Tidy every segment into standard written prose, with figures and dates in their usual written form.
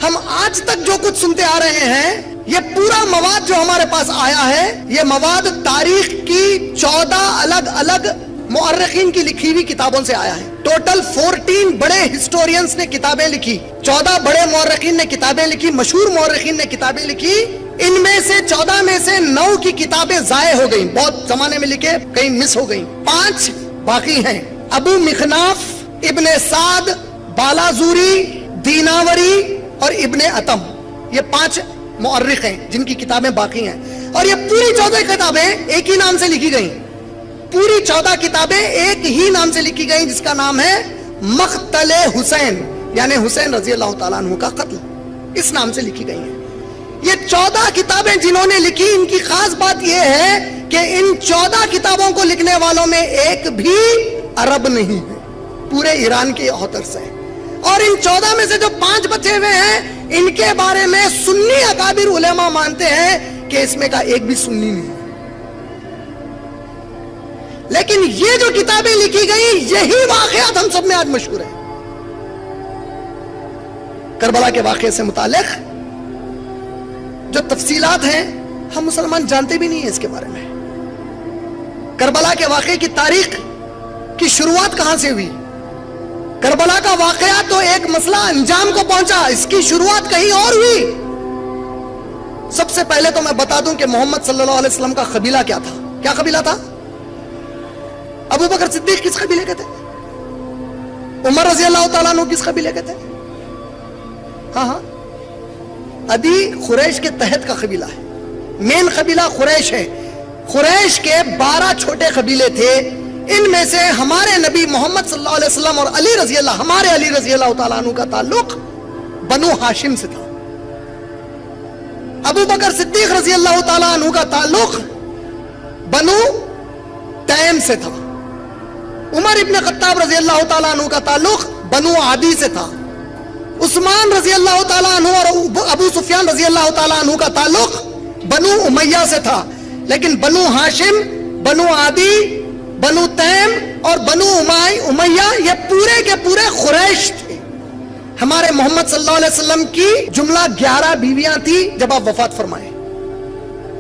ہم آج تک جو کچھ سنتے آ رہے ہیں یہ پورا مواد جو ہمارے پاس آیا ہے یہ مواد تاریخ کی 14 الگ الگ مورخین کی لکھی ہوئی کتابوں سے آیا ہے. ٹوٹل 14 بڑے ہسٹورینز نے کتابیں لکھی, 14 بڑے مورخین نے کتابیں لکھی, مشہور مورخین نے کتابیں لکھی. ان میں سے 14 میں سے 9 کی کتابیں ضائع ہو گئیں, بہت زمانے میں لکھے, کئی مس ہو گئیں. 5 باقی ہیں. ابو مخناف, ابن سعد, بالازوری, دیناوری اور ابن اتم, یہ 5 مورخ ہیں جن کی کتابیں باقی ہیں. اور یہ پوری 14 کتابیں ایک ہی نام سے لکھی گئیں. پوری 14 کتابیں ایک ہی نام سے لکھی گئیں جس کا نام ہے مقتل حسین, یعنی حسین رضی اللہ تعالیٰ عنہ کا قتل, اس نام سے لکھی گئی ہیں. یہ 14 کتابیں جنہوں نے لکھی, ان کی خاص بات یہ ہے کہ ان 14 کتابوں کو لکھنے والوں میں ایک بھی عرب نہیں ہے, پورے ایران کے آتھرز ہیں. اور ان 14 میں سے جو 5 بچے ہوئے ہیں ان کے بارے میں سنی اکابر علماء مانتے ہیں کہ اس میں کا ایک بھی سنی نہیں ہے. لیکن یہ جو کتابیں لکھی گئی یہی واقعات ہم سب میں آج مشہور ہیں. کربلا کے واقعے سے متعلق جو تفصیلات ہیں ہم مسلمان جانتے بھی نہیں ہیں اس کے بارے میں. کربلا کے واقعے کی تاریخ کی شروعات کہاں سے ہوئی؟ کربلا کا واقعہ تو ایک مسئلہ انجام کو پہنچا, اس کی شروعات کہیں اور ہوئی. سب سے پہلے تو میں بتا دوں کہ محمد صلی اللہ علیہ وسلم کا قبیلہ کیا تھا. کیا قبیلہ تھا؟ ابو بکر صدیق کس قبیلے کے تھے؟ عمر رضی اللہ تعالیٰ عنہ کس قبیلے کے تھے؟ ہاں ادی قریش کے تحت کا قبیلہ ہے, مین قبیلہ قریش ہے. قریش کے 12 چھوٹے قبیلے تھے. ان میں سے ہمارے نبی محمد صلی اللہ علیہ وسلم اور ہمارے علی رضی اللہ تعالیٰ عنہ کا تعلق بنو ہاشم سے تھا. ابو بکر صدیق رضی اللہ تعالیٰ عنہ کا تعلق بنو تیم سے تھا. عمر ابن خطاب رضی اللہ تعالیٰ عنہ کا تعلق بنو عادی سے تھا. عثمان رضی اللہ تعالیٰ عنہ اور ابو سفیان رضی اللہ تعالیٰ عنہ کا تعلق بنو امیہ سے تھا. لیکن بنو ہاشم, بنو عادی, بنو تیم اور بنو امیہ یہ پورے کے پورے قریش تھے. ہمارے محمد صلی اللہ علیہ وسلم کی جملہ 11 بیویاں تھی جب آپ وفات فرمائے.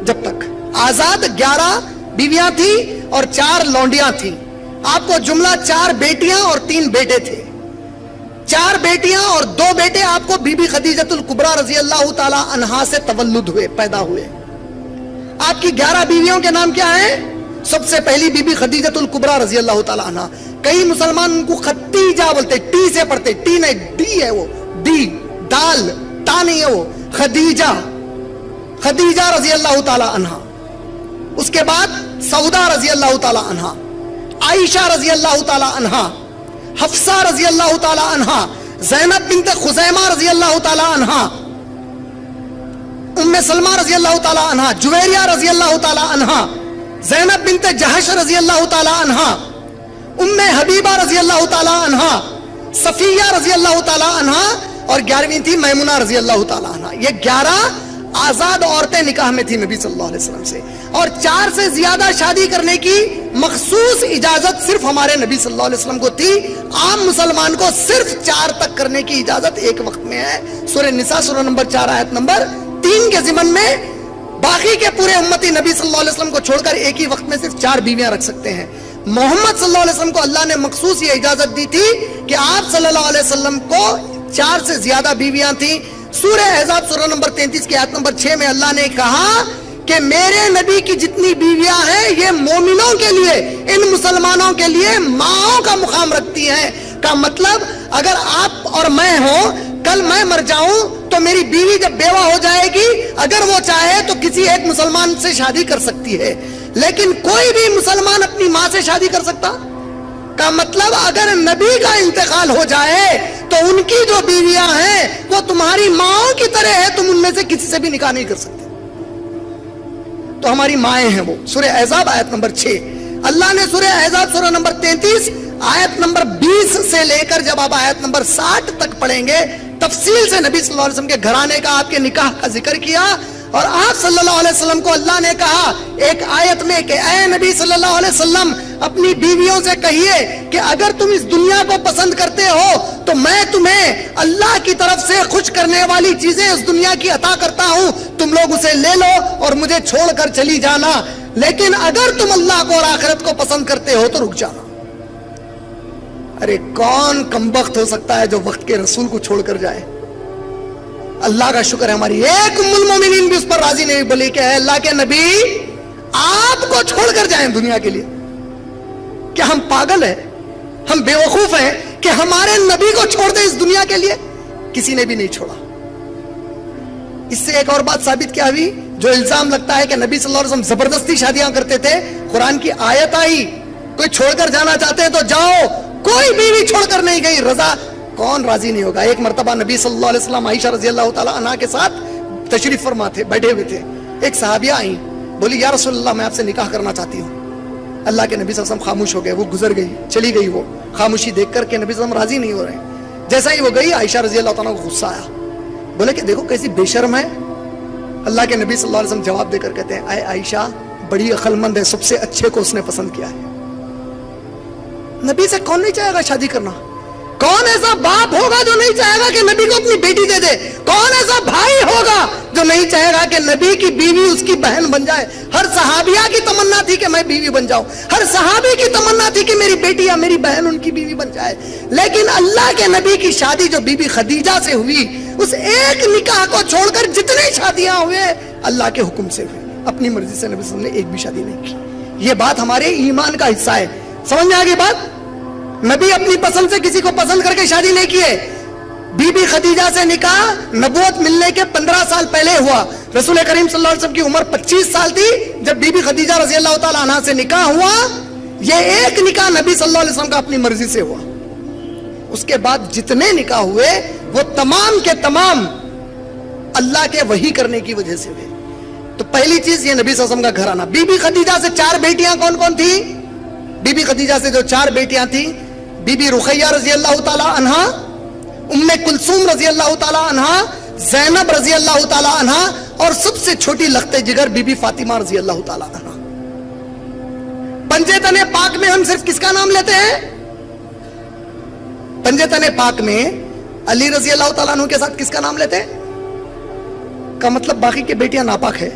جب تک آزاد 11 بیویاں تھی اور 4 لونڈیاں تھیں. آپ کو جملہ 4 بیٹیاں اور 3 بیٹے تھے. 4 بیٹیاں اور 2 بیٹے آپ کو بی بی خدیجۃ الکبریٰ رضی اللہ تعالی عنہا سے تولد ہوئے, پیدا ہوئے. آپ کی 11 بیویوں کے نام کیا ہیں؟ سب سے پہلی بی بی خدیجۃ الکبریٰ رضی اللہ تعالی عنہا. کئی مسلمان ان کو خدیجہ بولتے, ٹی سے پڑھتے, ٹی نہیں ڈی ہے, وہ ڈی, دال تا نہیں ہے, وہ خدیجہ, خدیجہ رضی اللہ تعالی عنہا. اس کے بعد سودا رضی اللہ تعالی عنہا, عائشہ رضی اللہ تعالی عنہا, حفصہ رضی اللہ تعالی عنہا, زینب بنت خزیمہ رضی اللہ تعالی عنہا, ام سلمہ رضی اللہ تعالی عنہا, جویریہ رضی اللہ تعالی عنہا, زینب بنت جہش رضی اللہ تعالی عنہا, ام حبیبہ رضی اللہ تعالی عنہا, صفیہ رضی اللہ تعالی عنہا, اور 11ویں تھی میمونہ رضی اللہ تعالی عنہا. یہ 11 آزاد عورتیں نکاح میں تھی نبی صلی اللہ علیہ وسلم سے. اور 4 سے زیادہ شادی کرنے کی مخصوص اجازت صرف ہمارے نبی صلی اللہ علیہ وسلم کو تھی. عام مسلمان کو صرف 4 تک کرنے کی اجازت ایک وقت میں ہے. سورہ نساء سورہ نمبر 4 آیت نمبر 3 کے ضمن میں. باقی کے پورے امتی نبی صلی اللہ علیہ وسلم کو چھوڑ کر ایک ہی وقت میں صرف 4 بیویاں رکھ سکتے ہیں. محمد صلی اللہ علیہ وسلم کو اللہ نے مخصوص یہ اجازت دی تھی کہ آپ صلی اللہ علیہ وسلم کو 4 سے زیادہ بیویاں تھیں. سورہ احزاب سورہ نمبر 33 کی آیت نمبر 6 میں اللہ نے کہا کہ میرے نبی کی جتنی بیویاں ہیں یہ مومنوں کے لیے, ان مسلمانوں کے لیے ماؤں کا مقام رکھتی ہیں. کا مطلب اگر آپ اور میں ہوں, کل میں مر جاؤں تو میری بیوی جب بیوہ ہو جائے گی, اگر وہ چاہے تو کسی ایک مسلمان سے شادی کر سکتی ہے, لیکن کوئی بھی مسلمان اپنی ماں سے شادی کر سکتا؟ کا مطلب اگر نبی کا انتقال ہو جائے تو ان کی جو بیویاں ہیں وہ تمہاری ماں کی طرح ہے, تم ان میں سے کسی سے بھی نکاح نہیں کر سکتے. تو ہماری مائیں ہیں وہ. سورہ احزاب آیت نمبر 6. اللہ نے سورہ احزاب سورہ نمبر 33 آیت نمبر 20 سے لے کر جب آپ آیت نمبر 60 تک پڑھیں گے, تفصیل سے نبی صلی اللہ علیہ وسلم کے گھرانے کا, آپ کے نکاح کا ذکر کیا. اور آپ صلی اللہ علیہ وسلم کو اللہ نے کہا ایک آیت میں کہ اے نبی صلی اللہ علیہ وسلم اپنی بیویوں سے کہیے کہ اگر تم اس دنیا کو پسند کرتے ہو تو میں تمہیں اللہ کی طرف سے خوش کرنے والی چیزیں اس دنیا کی عطا کرتا ہوں, تم لوگ اسے لے لو اور مجھے چھوڑ کر چلی جانا, لیکن اگر تم اللہ کو اور آخرت کو پسند کرتے ہو تو رک جانا. ارے کون کمبخت ہو سکتا ہے جو وقت کے رسول کو چھوڑ کر جائے؟ اللہ کا شکر ہے ہماری ایک ام المومنین بھی اس پر راضی نہیں, بولی کہ اے اللہ کے نبی آپ کو چھوڑ کر جائیں دنیا کے لیے. کیا ہم پاگل ہیں, ہم بے وقوف ہیں کہ ہمارے نبی کو چھوڑ دیں اس دنیا کے لیے؟ کسی نے بھی نہیں چھوڑا. اس سے ایک اور بات ثابت کیا ہوئی, جو الزام لگتا ہے کہ نبی صلی اللہ علیہ وسلم زبردستی شادیاں کرتے تھے, قرآن کی آیت آئی کوئی چھوڑ کر جانا چاہتے ہیں تو جاؤ, کوئی بیوی چھوڑ کر نہیں گئی. رضا کون راضی نہیں ہوگا؟ ایک مرتبہ نبی صلی اللہ علیہ وسلم عائشہ رضی اللہ تعالی عنہا کے ساتھ تشریف فرما تھے, بیٹھے ہوئے تھے. ایک صحابیہ آئیں, بولی یا رسول اللہ میں آپ سے نکاح کرنا چاہتی ہوں. اللہ کے نبی صلی اللہ علیہ وسلم خاموش ہو گئے, وہ گزر گئی, چلی گئی. وہ خاموشی دیکھ کر کے نبی صلی اللہ علیہ وسلم راضی نہیں ہو رہے. جیسا ہی وہ گئی عائشہ رضی اللہ تعالیٰ کو غصہ آیا, بولے کہ دیکھو کیسی بے شرم ہے. اللہ کے نبی صلی اللہ علیہ وسلم جواب دے کر کہتے ہیں اے عائشہ بڑی عقل مند ہے, سب سے اچھے کو اس نے پسند کیا ہے. نبی سے کون نہیں چاہے گا شادی کرنا؟ کون ایسا باپ ہوگا جو نہیں چاہے گا کہ نبی کو اپنی بیٹی دے دے؟ کون ایسا بھائی ہوگا جو نہیں چاہے گا کہ نبی کی بیوی اس کی بہن بن جائے؟ ہر صحابیہ کی تمنا تھی کہ میں بیوی بن جاؤں, ہر صحابی کی تمنا تھی کہ میری بیٹی یا میری بہن ان کی بیوی بن جائے. لیکن اللہ کے نبی کی شادی جو بی بی خدیجہ سے ہوئی, اس ایک نکاح کو چھوڑ کر جتنی شادیاں ہوئے اللہ کے حکم سے ہوئی, اپنی مرضی سے نبی صلی اللہ علیہ وسلم نے ایک بھی شادی نہیں کی. یہ بات ہمارے ایمان کا حصہ ہے. سمجھ میں آگے بات؟ نبی اپنی پسند سے کسی کو پسند کر کے شادی نہیں کیے. بی بی خدیجہ سے نکاح نبوت ملنے کے 15 سال پہلے ہوا. رسول کریم صلی اللہ علیہ وسلم کی عمر 25 سال تھی جب بی بی خدیجہ رضی اللہ تعالی عنہا سے نکاح ہوا. یہ ایک نکاح نبی صلی اللہ علیہ وسلم کا اپنی مرضی سے ہوا. اس کے بعد جتنے نکاح ہوئے وہ تمام کے تمام اللہ کے وحی کرنے کی وجہ سے ہوئے. تو پہلی چیز یہ نبی صلی اللہ علیہ وسلم کا گھر آنا. بی بی خدیجہ سے 4 بیٹیاں کون کون تھی؟ بی بی خدیجہ سے جو 4 بیٹیاں تھیں, بی بی رقیہ رضی اللہ تعالی عنہا, ام کلثوم رضی اللہ تعالی عنہا, زینب رضی اللہ تعالی عنہا, اور سب سے چھوٹی لخت جگر بی بی فاطمہ رضی اللہ تعالی عنہا. پنجے تنے پاک میں ہم صرف کس کا نام لیتے ہیں؟ پنجے تنے پاک میں علی رضی اللہ تعالیٰ عنہ کے ساتھ کس کا نام لیتے ہیں؟ کا مطلب باقی کے بیٹیاں ناپاک ہے.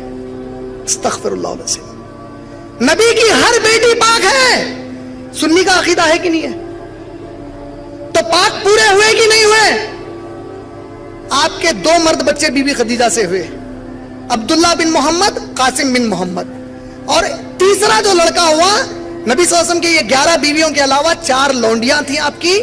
استغفر اللہ علیہ وسلم. نبی کی ہر بیٹی پاک ہے. سنی کا عقیدہ ہے کہ نہیں ہے؟ تو پاک پورے ہوئے کہ نہیں ہوئے؟ آپ کے 2 مرد بچے بی بی خدیجہ سے ہوئے, عبداللہ بن محمد, قاسم بن محمد. اور تیسرا جو لڑکا ہوا, نبی صلی اللہ علیہ وسلم کے یہ 11 بیویوں کے علاوہ 4 لونڈیاں تھیں آپ کی.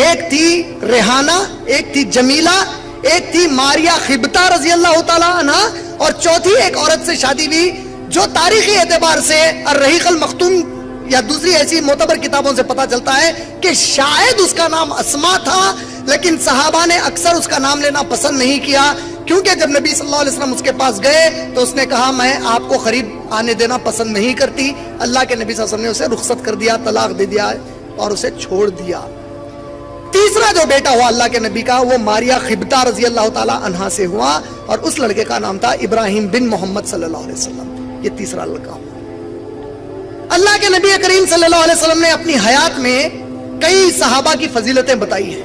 ایک تھی ریحانہ, ایک تھی جمیلہ, ایک تھی ماریا خبتہ رضی اللہ تعالی عنہ, اور چوتھی ایک عورت سے شادی ہوئی جو تاریخی اعتبار سے الرحیق المختوم یا دوسری ایسی معتبر کتابوں سے پتا چلتا ہے کہ شاید اس کا نام اسما تھا, لیکن صحابہ نے اکثر اس کا نام لینا پسند نہیں کیا, کیونکہ جب نبی صلی اللہ علیہ وسلم اس کے پاس گئے تو اس نے کہا میں آپ کو قریب آنے دینا پسند نہیں کرتی. اللہ کے نبی صلی اللہ علیہ وسلم نے اسے رخصت کر دیا, طلاق دے دیا اور اسے چھوڑ دیا. تیسرا جو بیٹا ہوا اللہ کے نبی کا وہ ماریا خبتہ رضی اللہ تعالی عنہا سے ہوا, اور اس لڑکے کا نام تھا ابراہیم بن محمد صلی اللہ علیہ وسلم. یہ تیسرا لڑکا ہوا. اللہ کے نبی کریم صلی اللہ علیہ وسلم نے اپنی حیات میں کئی صحابہ کی فضیلتیں بتائی ہیں.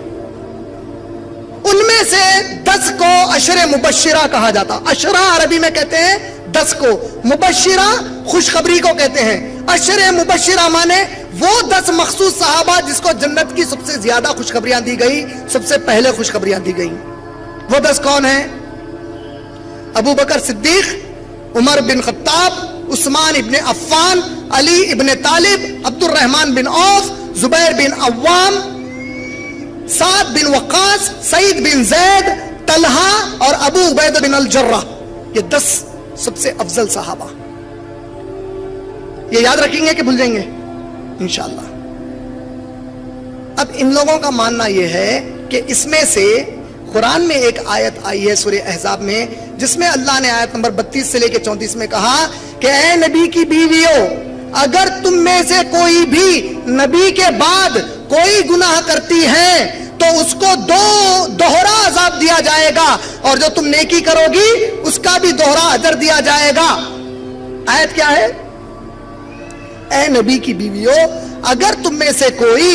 ان میں سے 10 کو عشر مبشرہ کہا جاتا. عشرہ عربی میں کہتے ہیں 10 کو, مبشرہ خوشخبری کو کہتے ہیں. عشر مبشرہ مانے وہ 10 مخصوص صحابہ جس کو جنت کی سب سے زیادہ خوشخبریاں دی گئی, سب سے پہلے خوشخبریاں دی گئی. وہ 10 کون ہیں؟ ابو بکر صدیق, عمر بن خطاب, عثمان ابن عفان, علی ابن طالب, عبد الرحمن بن عوف, زبیر بن عوام, سعد بن وقاص, سعید بن زید, طلحہ اور ابو عبید بن الجرہ. یہ 10 سب سے افضل صحابہ. یہ یاد رکھیں گے کہ بھول جائیں گے انشاءاللہ. اب ان لوگوں کا ماننا یہ ہے کہ اس میں سے قرآن میں ایک آیت آئی ہے سورہ احزاب میں, جس میں اللہ نے آیت نمبر 32 سے لے کے 34 میں کہا کہ اے نبی کی بیویوں, اگر تم میں سے کوئی بھی نبی کے بعد کوئی گناہ کرتی ہے تو اس کو دوہرا عذاب دیا جائے گا اور جو تم نیکی کرو گی اس کا بھی دوہرا اجر دیا جائے گا. آیت کیا ہے؟ اے نبی کی بیویوں، اگر تم میں سے کوئی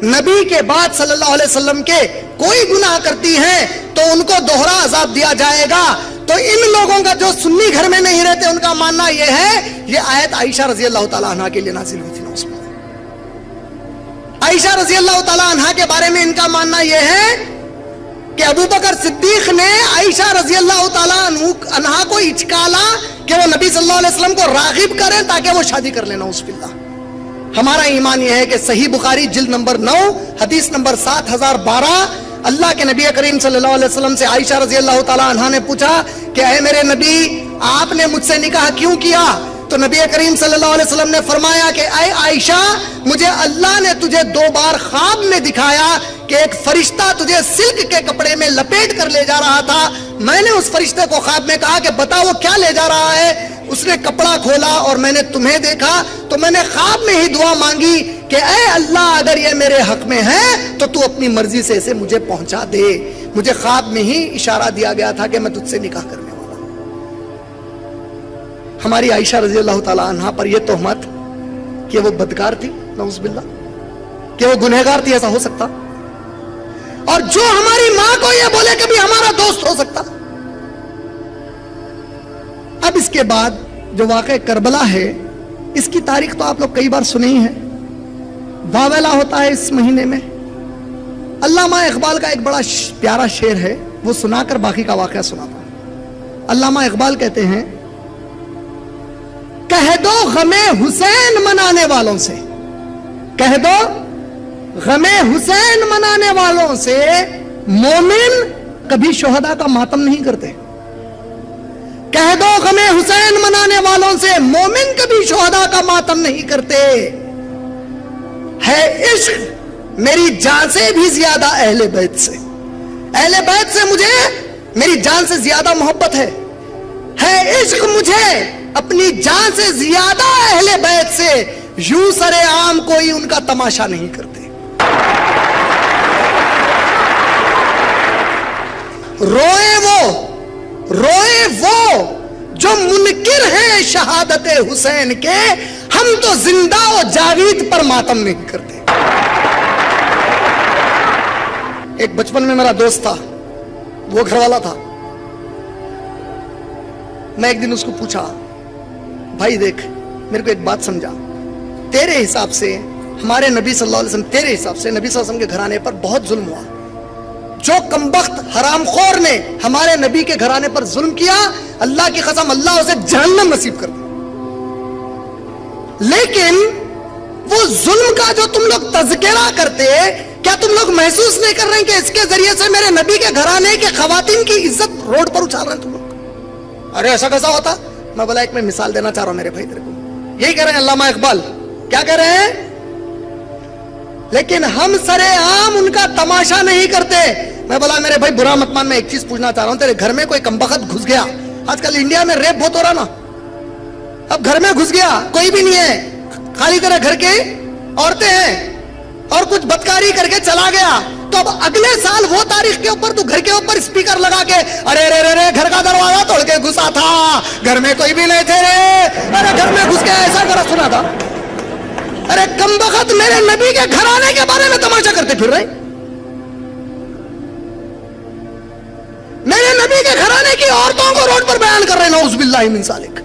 نبی کے بعد صلی اللہ علیہ وسلم کے کوئی گناہ کرتی ہیں تو ان کو دوہرا عذاب دیا جائے گا. تو ان لوگوں کا جو سنی گھر میں نہیں رہتے ان کا ماننا یہ ہے، یہ آیت عائشہ رضی اللہ تعالیٰ عنہ کے لیے نازل ہوئی تھی. نا اس میں عائشہ رضی اللہ تعالیٰ عنہ کے بارے میں ان کا ماننا یہ ہے کہ ابو بکر صدیق نے عائشہ رضی اللہ تعالیٰ عنہ کو اچکالا کہ وہ نبی صلی اللہ علیہ وسلم کو راغب کریں تاکہ وہ شادی کر لینا. اس باللہ ہمارا ایمان یہ ہے کہ صحیح بخاری جلد نمبر 9 حدیث نمبر 7012، اللہ کے نبی کریم صلی اللہ علیہ وسلم سے عائشہ رضی اللہ تعالیٰ عنہ نے پوچھا کہ اے میرے نبی، آپ نے مجھ سے نکاح کیوں کیا؟ تو نبی کریم صلی اللہ علیہ وسلم نے فرمایا کہ اے عائشہ، مجھے اللہ نے تجھے 2 بار خواب میں دکھایا کہ ایک فرشتہ تجھے سلک کے کپڑے میں لپیٹ کر لے جا رہا تھا. میں نے اس فرشتے کو خواب میں کہا کہ بتا وہ کیا لے جا رہا ہے. اس نے کپڑا کھولا اور میں نے تمہیں دیکھا تو میں نے خواب میں ہی دعا مانگی کہ اے اللہ، اگر یہ میرے حق میں ہے تو تو اپنی مرضی سے اسے مجھے پہنچا دے. مجھے خواب میں ہی اشارہ دیا گیا تھا کہ میں تجھ سے نکاح کرنے والا ہوں. ہماری عائشہ رضی اللہ تعالیٰ عنہ پر یہ تہمت کہ وہ بدکار تھی، نعوذ باللہ، کہ وہ گنہگار تھی، ایسا ہو سکتا؟ اور جو ہماری ماں کو یہ بولے کبھی ہمارا دوست ہو سکتا؟ اب اس کے بعد جو واقعہ کربلا ہے، اس کی تاریخ تو آپ لوگ کئی بار سنے ہی ہیں. واویلا ہوتا ہے اس مہینے میں. علامہ اقبال کا ایک بڑا پیارا شعر ہے، وہ سنا کر باقی کا واقعہ سناتا ہوں. علامہ اقبال کہتے ہیں، کہہ دو غم حسین منانے والوں سے، کہہ دو غم حسین منانے والوں سے، مومن کبھی شہداء کا ماتم نہیں کرتے. کہہ دو غم حسین منانے والوں سے، مومن کبھی شہداء کا ماتم نہیں کرتے. ہے عشق میری جان سے بھی زیادہ اہل بیت سے، اہل بیت سے مجھے میری جان سے زیادہ محبت ہے. ہے عشق مجھے اپنی جان سے زیادہ اہل بیت سے، یوں سرے عام کوئی ان کا تماشا نہیں کرتے. روئے وہ جو منکر ہیں شہادت حسین کے، ہم تو زندہ و جاوید پر ماتم نہیں کرتے. ایک بچپن میں میرا دوست تھا، وہ گھر والا تھا. میں ایک دن اس کو پوچھا، بھائی دیکھ، میرے کو ایک بات سمجھا، تیرے حساب سے ہمارے نبی صلی اللہ علیہ وسلم، تیرے حساب سے نبی صلی اللہ علیہ وسلم کے گھرانے پر بہت ظلم ہوا. جو کمبخت حرام خور نے ہمارے نبی کے گھرانے پر ظلم کیا، اللہ کی قسم اللہ اسے جہنم نصیب کر دے. لیکن وہ ظلم کا جو تم لوگ تذکرہ کرتے، کیا تم لوگ محسوس نہیں کر رہے ہیں کہ اس کے ذریعے سے میرے نبی کے گھرانے کے خواتین کی عزت روڈ پر اچھال رہے ہیں تم لوگ؟ ارے ایسا کیسا ہوتا؟ میں بولا ایک میں مثال دینا چاہ رہا ہوں میرے بھائی تیرے کو. یہی کہہ رہے ہیں علامہ اقبال. کیا کہہ رہے ہیں؟ لیکن ہم سرے عام ان کا تماشا نہیں کرتے. میں بولا میرے بھائی برا مت مان، میں ایک چیز پوچھنا چاہ رہا ہوں، تیرے گھر میں کوئی کمبخت گھس گیا، آج کل انڈیا میں ریپ بہت ہو رہا نا، اب گھر میں گھس گیا، کوئی بھی نہیں ہے، خالی تیرے گھر کے عورتیں ہیں، اور کچھ بدکاری کر کے چلا گیا، تو اب اگلے سال وہ تاریخ کے اوپر تو گھر کے اوپر اسپیکر لگا کے ارے رے رے رے گھر کا دروازہ توڑ کے گھسا تھا، گھر میں کوئی بھی نہیں تھے رے، ارے گھر میں گھس کے ایسا کرا سنا تھا. ارے کمبخت میرے نبی کے گھرانے کے بارے میں تماشا کرتے پھر رہے، میرے نبی کے گھرانے کی عورتوں کو روڈ پر بیان کر رہے ہیں، نعوذ باللہ من ذالک.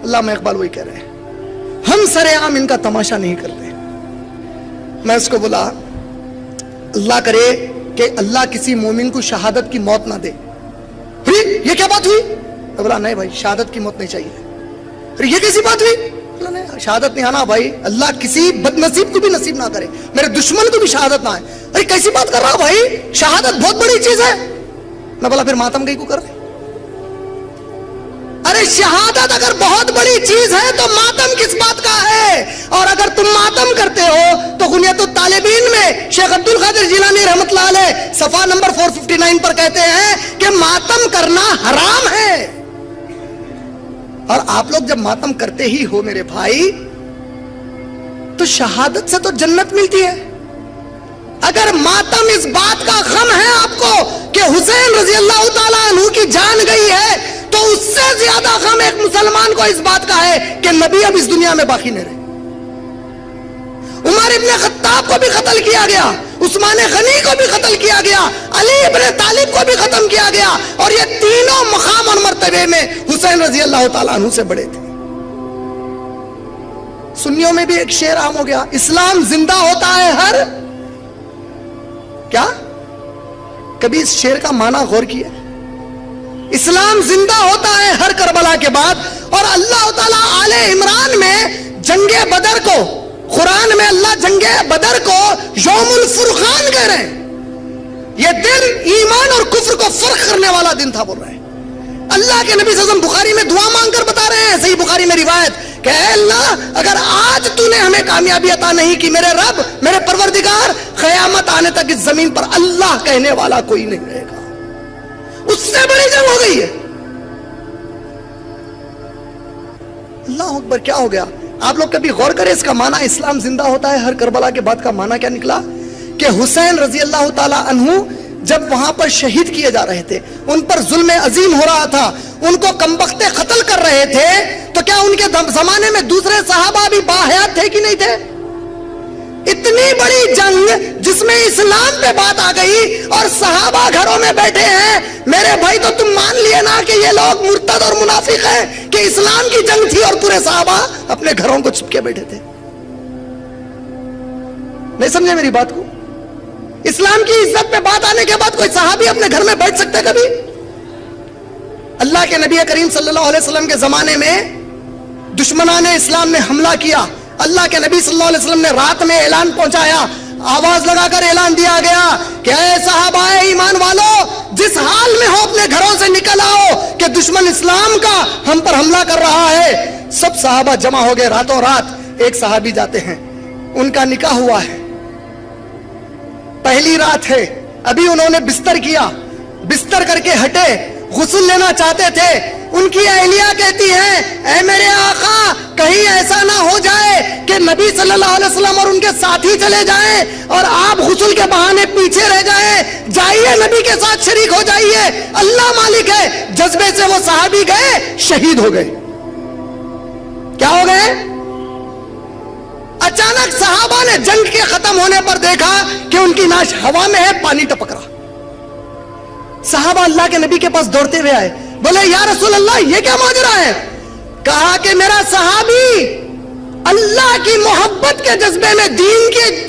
علامہ اقبال وہی کہہ رہے ہیں، ہم سرے عام ان کا تماشا نہیں کرتے. میں اس کو بولا اللہ کرے کہ اللہ کسی مومن کو شہادت کی موت نہ دے. یہ کیا بات ہوئی؟ میں بولا نہیں بھائی، شہادت کی موت نہیں چاہیے. یہ کیسی بات ہوئی؟ شہادت نہیں آنا بھائی، اللہ کسی بد نصیب کو بھی نصیب نہ کرے، میرے دشمن کو بھی شہادت نہ آئے. ارے کیسی بات کر رہا بھائی، شہادت بہت بڑی چیز ہے. میں بولا پھر ماتم گئی کو کر رہے. ارے شہادت اگر بہت بڑی چیز ہے تو ماتم کس بات کا ہے؟ اور اگر تم ماتم کرتے ہو تو غنیت الطالبین میں شیخ عبد القادر جیلانی رحمۃ اللہ علیہ صفحہ نمبر 459 پر کہتے ہیں کہ ماتم کرنا حرام ہے. اور آپ لوگ جب ماتم کرتے ہی ہو میرے بھائی تو شہادت سے تو جنت ملتی ہے. اگر ماتم اس بات کا غم ہے آپ کو کہ حسین رضی اللہ تعالیٰ عنہ کی جان گئی ہے، تو اس سے زیادہ غم ایک مسلمان کو اس بات کا ہے کہ نبی اب اس دنیا میں باقی نہیں رہے۔ عمر ابن خطاب کو بھی قتل کیا گیا، عثمان غنی کو بھی قتل کیا گیا، علی ابن طالب کو بھی ختم کیا گیا، اور یہ تینوں مقام اور مرتبے میں حسین رضی اللہ تعالیٰ عنہ سے بڑے تھے۔ سنیوں میں بھی ایک شعر عام ہو گیا، اسلام زندہ ہوتا ہے ہر کیا؟ کبھی اس شعر کا معنی غور کیا؟ اسلام زندہ ہوتا ہے ہر کربلا کے بعد، اور اللہ تعالیٰ آل عمران میں جنگ بدر کو، قرآن میں اللہ جنگ بدر کو یوم الفرقان کہہ رہے ہیں۔ یہ دن ایمان اور کفر کو فرق کرنے والا دن تھا، بول رہے ہیں۔ اللہ کے نبی صلی اللہ علیہ وسلم بخاری میں دعا مانگ کر بتا رہے ہیں، صحیح بخاری میں روایت کہ اے اللہ اگر آج تو نے ہمیں کامیابی عطا نہیں کی، میرے رب، میرے پروردگار، قیامت آنے تک اس زمین پر اللہ کہنے والا کوئی نہیں رہے گا۔ اس سے بڑی جنگ ہو گئی ہے۔ اللہ اکبر، کیا ہو گیا؟ آپ لوگ کبھی غور کریں اس کا معنی اسلام زندہ ہوتا ہے ہر کربلا کے بعد کا معنی کیا نکلا؟ کہ حسین رضی اللہ تعالی عنہ جب وہاں پر شہید کیے جا رہے تھے، ان پر ظلم عظیم ہو رہا تھا، ان کو کمبختے قتل کر رہے تھے، تو کیا ان کے زمانے میں دوسرے صحابہ بھی باحیات تھے کہ نہیں تھے؟ اتنی بڑی جنگ جس میں اسلام پہ بات آ گئی اور صحابہ گھروں میں بیٹھے ہیں، میرے بھائی تو تم مان لیے نا کہ یہ لوگ مرتد اور منافق ہیں، کہ اسلام کی جنگ تھی اور پورے صحابہ اپنے گھروں کو چھپ کے بیٹھے تھے۔ نہیں سمجھے میری بات کو؟ اسلام کی عزت پہ بات آنے کے بعد کوئی صحابی اپنے گھر میں بیٹھ سکتے کبھی؟ اللہ کے نبی کریم صلی اللہ علیہ وسلم کے زمانے میں دشمنان اسلام نے حملہ کیا، اللہ کے نبی صلی اللہ علیہ وسلم نے رات میں اعلان پہنچایا، آواز لگا کر اعلان دیا گیا کہ اے صحابہ ایمان والو، جس حال میں ہو اپنے گھروں سے نکل آؤ کہ دشمن اسلام کا ہم پر حملہ کر رہا ہے۔ سب صحابہ جمع ہو گئے، راتوں رات ایک صحابی جاتے ہیں، ان کا نکاح ہوا ہے، پہلی رات ہے، ابھی انہوں نے بستر کیا، بستر کر کے ہٹے، غسل لینا چاہتے تھے، ان کی اہلیہ کہتی ہیں اے میرے آقا کہیں ایسا نہ ہو جائے کہ نبی صلی اللہ علیہ وسلم اور ان کے ساتھی چلے جائیں اور آپ غسل کے بہانے پیچھے رہ جائیں، جائیے نبی کے ساتھ شریک ہو جائیے، اللہ مالک ہے۔ جذبے سے وہ صحابی گئے، شہید ہو گئے۔ کیا ہو گئے؟ اچانک صحابہ نے جنگ کے ختم ہونے پر دیکھا کہ ان کی نعش ہوا میں ہے، پانی ٹپک رہا۔ صحابہ اللہ کے نبی کے پاس دوڑتے ہوئے آئے، بولے یا رسول اللہ یہ کیا ماجرا ہے؟ کہا کہ میرا صحابی اللہ کی محبت کے جذبے میں، دین کے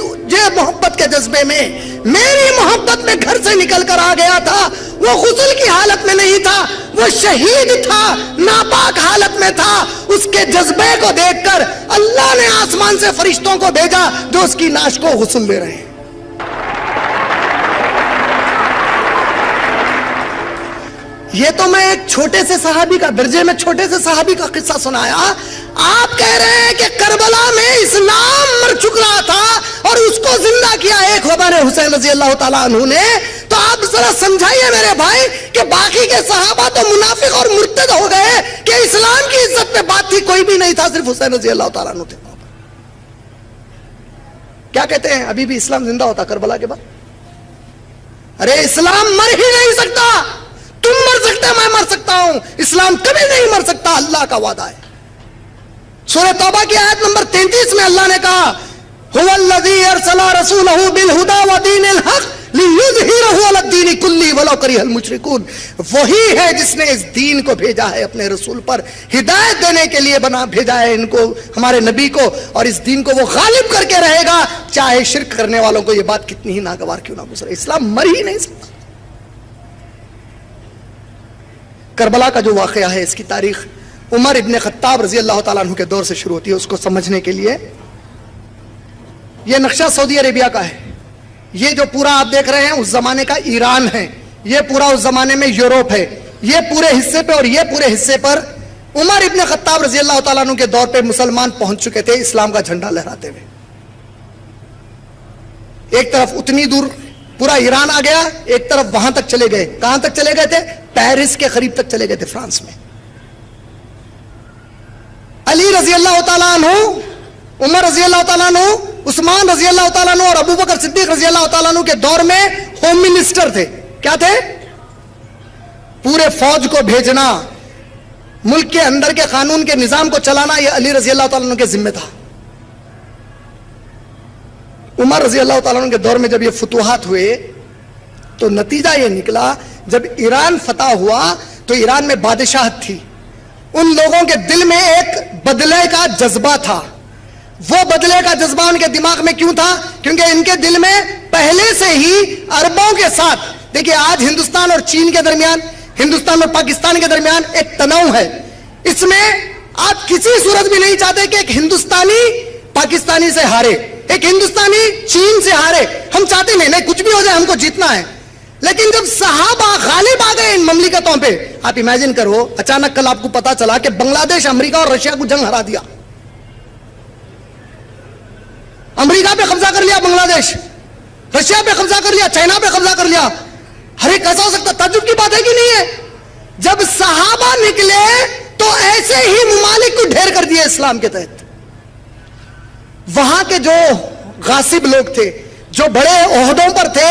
محبت کے جذبے میں، میری محبت میں گھر سے نکل کر آ گیا تھا۔ وہ غسل کی حالت میں نہیں تھا، وہ شہید تھا، ناپاک حالت میں تھا۔ اس کے جذبے کو دیکھ کر اللہ نے آسمان سے فرشتوں کو بھیجا جو اس کی نعش کو غسل دے رہے ہیں۔ یہ تو میں ایک چھوٹے سے صحابی کا، درجے میں چھوٹے سے صحابی کا قصہ سنایا۔ آپ کہہ رہے ہیں کہ کربلا میں اسلام مر چکا تھا اور اس کو زندہ کیا ایک خبر ہے حسین رضی اللہ تعالیٰ عنہ نے۔ تو آپ ذرا سمجھائیے میرے بھائی کہ باقی کے صحابہ تو منافق اور مرتد ہو گئے کہ اسلام کی عزت پہ بات تھی، کوئی بھی نہیں تھا، صرف حسین رضی اللہ تعالیٰ عنہ تھے۔ کیا کہتے ہیں ابھی بھی اسلام زندہ ہوتا کربلا کے بعد؟ ارے اسلام مر ہی نہیں سکتا، تم مر سکتے، میں مر سکتا ہوں، اسلام کبھی نہیں مر سکتا، اللہ کا وعدہ ہے۔ سورہ توبہ کی آیت نمبر 33 میں اللہ نے کہا هو الذی ارسل رسولہ بالہدی ودین الحق لیظہرہ علی الدین کلہ ولو کرہ المشرکون۔ وہی ہے جس نے اس دین کو بھیجا ہے اپنے رسول پر، ہدایت دینے کے لیے بھیجا ہے ان کو، ہمارے نبی کو، اور اس دین کو وہ غالب کر کے رہے گا، چاہے شرک کرنے والوں کو یہ بات کتنی ہی ناگوار کیوں نہ گزرے۔ اسلام مر ہی نہیں سکتا۔ کربلا کا جو واقعہ ہے، اس کی تاریخ عمر ابن خطاب رضی اللہ تعالیٰ عنہ کے دور سے شروع ہوتی ہے۔ اس کو سمجھنے کے لیے یہ نقشہ سعودی عربیہ کا ہے، یہ جو پورا آپ دیکھ رہے ہیں اس زمانے کا ایران ہے، یہ پورا اس زمانے میں یوروپ ہے، یہ پورے حصے پہ اور یہ پورے حصے پر عمر ابن خطاب رضی اللہ تعالیٰ عنہ کے دور پہ مسلمان پہنچ چکے تھے اسلام کا جھنڈا لہراتے ہوئے۔ ایک طرف اتنی دور پورا ایران آ گیا، ایک طرف وہاں تک چلے گئے۔ کہاں تک چلے گئے تھے؟ پیرس کے قریب تک چلے گئے تھے، فرانس میں۔ علی رضی اللہ تعالیٰ عنہ، عمر رضی اللہ تعالیٰ عنہ عثمان رضی اللہ تعالیٰ عنہ اور ابو بکر صدیق رضی اللہ تعالیٰ عنہ کے دور میں ہوم منسٹر تھے. کیا تھے؟ پورے فوج کو بھیجنا, ملک کے اندر کے قانون کے نظام کو چلانا, یہ علی رضی اللہ تعالیٰ عنہ کے ذمہ تھا. عمر رضی اللہ تعالیٰ عنہ کے دور میں جب یہ فتوحات ہوئے تو نتیجہ یہ نکلا, جب ایران فتح ہوا تو ایران میں بادشاہت تھی, ان لوگوں کے دل میں ایک بدلے کا جذبہ تھا. وہ بدلے کا جذبہ ان کے دماغ میں کیوں تھا؟ کیونکہ ان کے دل میں پہلے سے ہی عربوں کے ساتھ, دیکھیں آج ہندوستان اور چین کے درمیان, ہندوستان اور پاکستان کے درمیان ایک تناؤ ہے. اس میں آپ کسی صورت بھی نہیں چاہتے کہ ایک ہندوستانی پاکستانی سے ہارے, ایک ہندوستانی چین سے ہارے. ہم چاہتے نہیں کچھ بھی ہو جائے, ہم کو جیتنا ہے. لیکن جب صحابہ غالب آ گئے ان مملکتوں پہ, آپ امیجن کرو, اچانک کل آپ کو پتا چلا کہ بنگلہ دیش امریکہ اور رشیا کو جنگ ہرا دیا. امریکہ پہ قبضہ کر لیا بنگلہ دیش, رشیا پہ قبضہ کر لیا, چائنا پہ قبضہ کر لیا. ہر ایک ایسا ہو سکتا, تعجب کی بات ہے کہ نہیں ہے؟ جب صحابہ نکلے تو ایسے ہی ممالک کو ڈھیر کر دیا اسلام کے تحت. وہاں کے جو غاصب لوگ تھے, جو بڑے عہدوں پر تھے,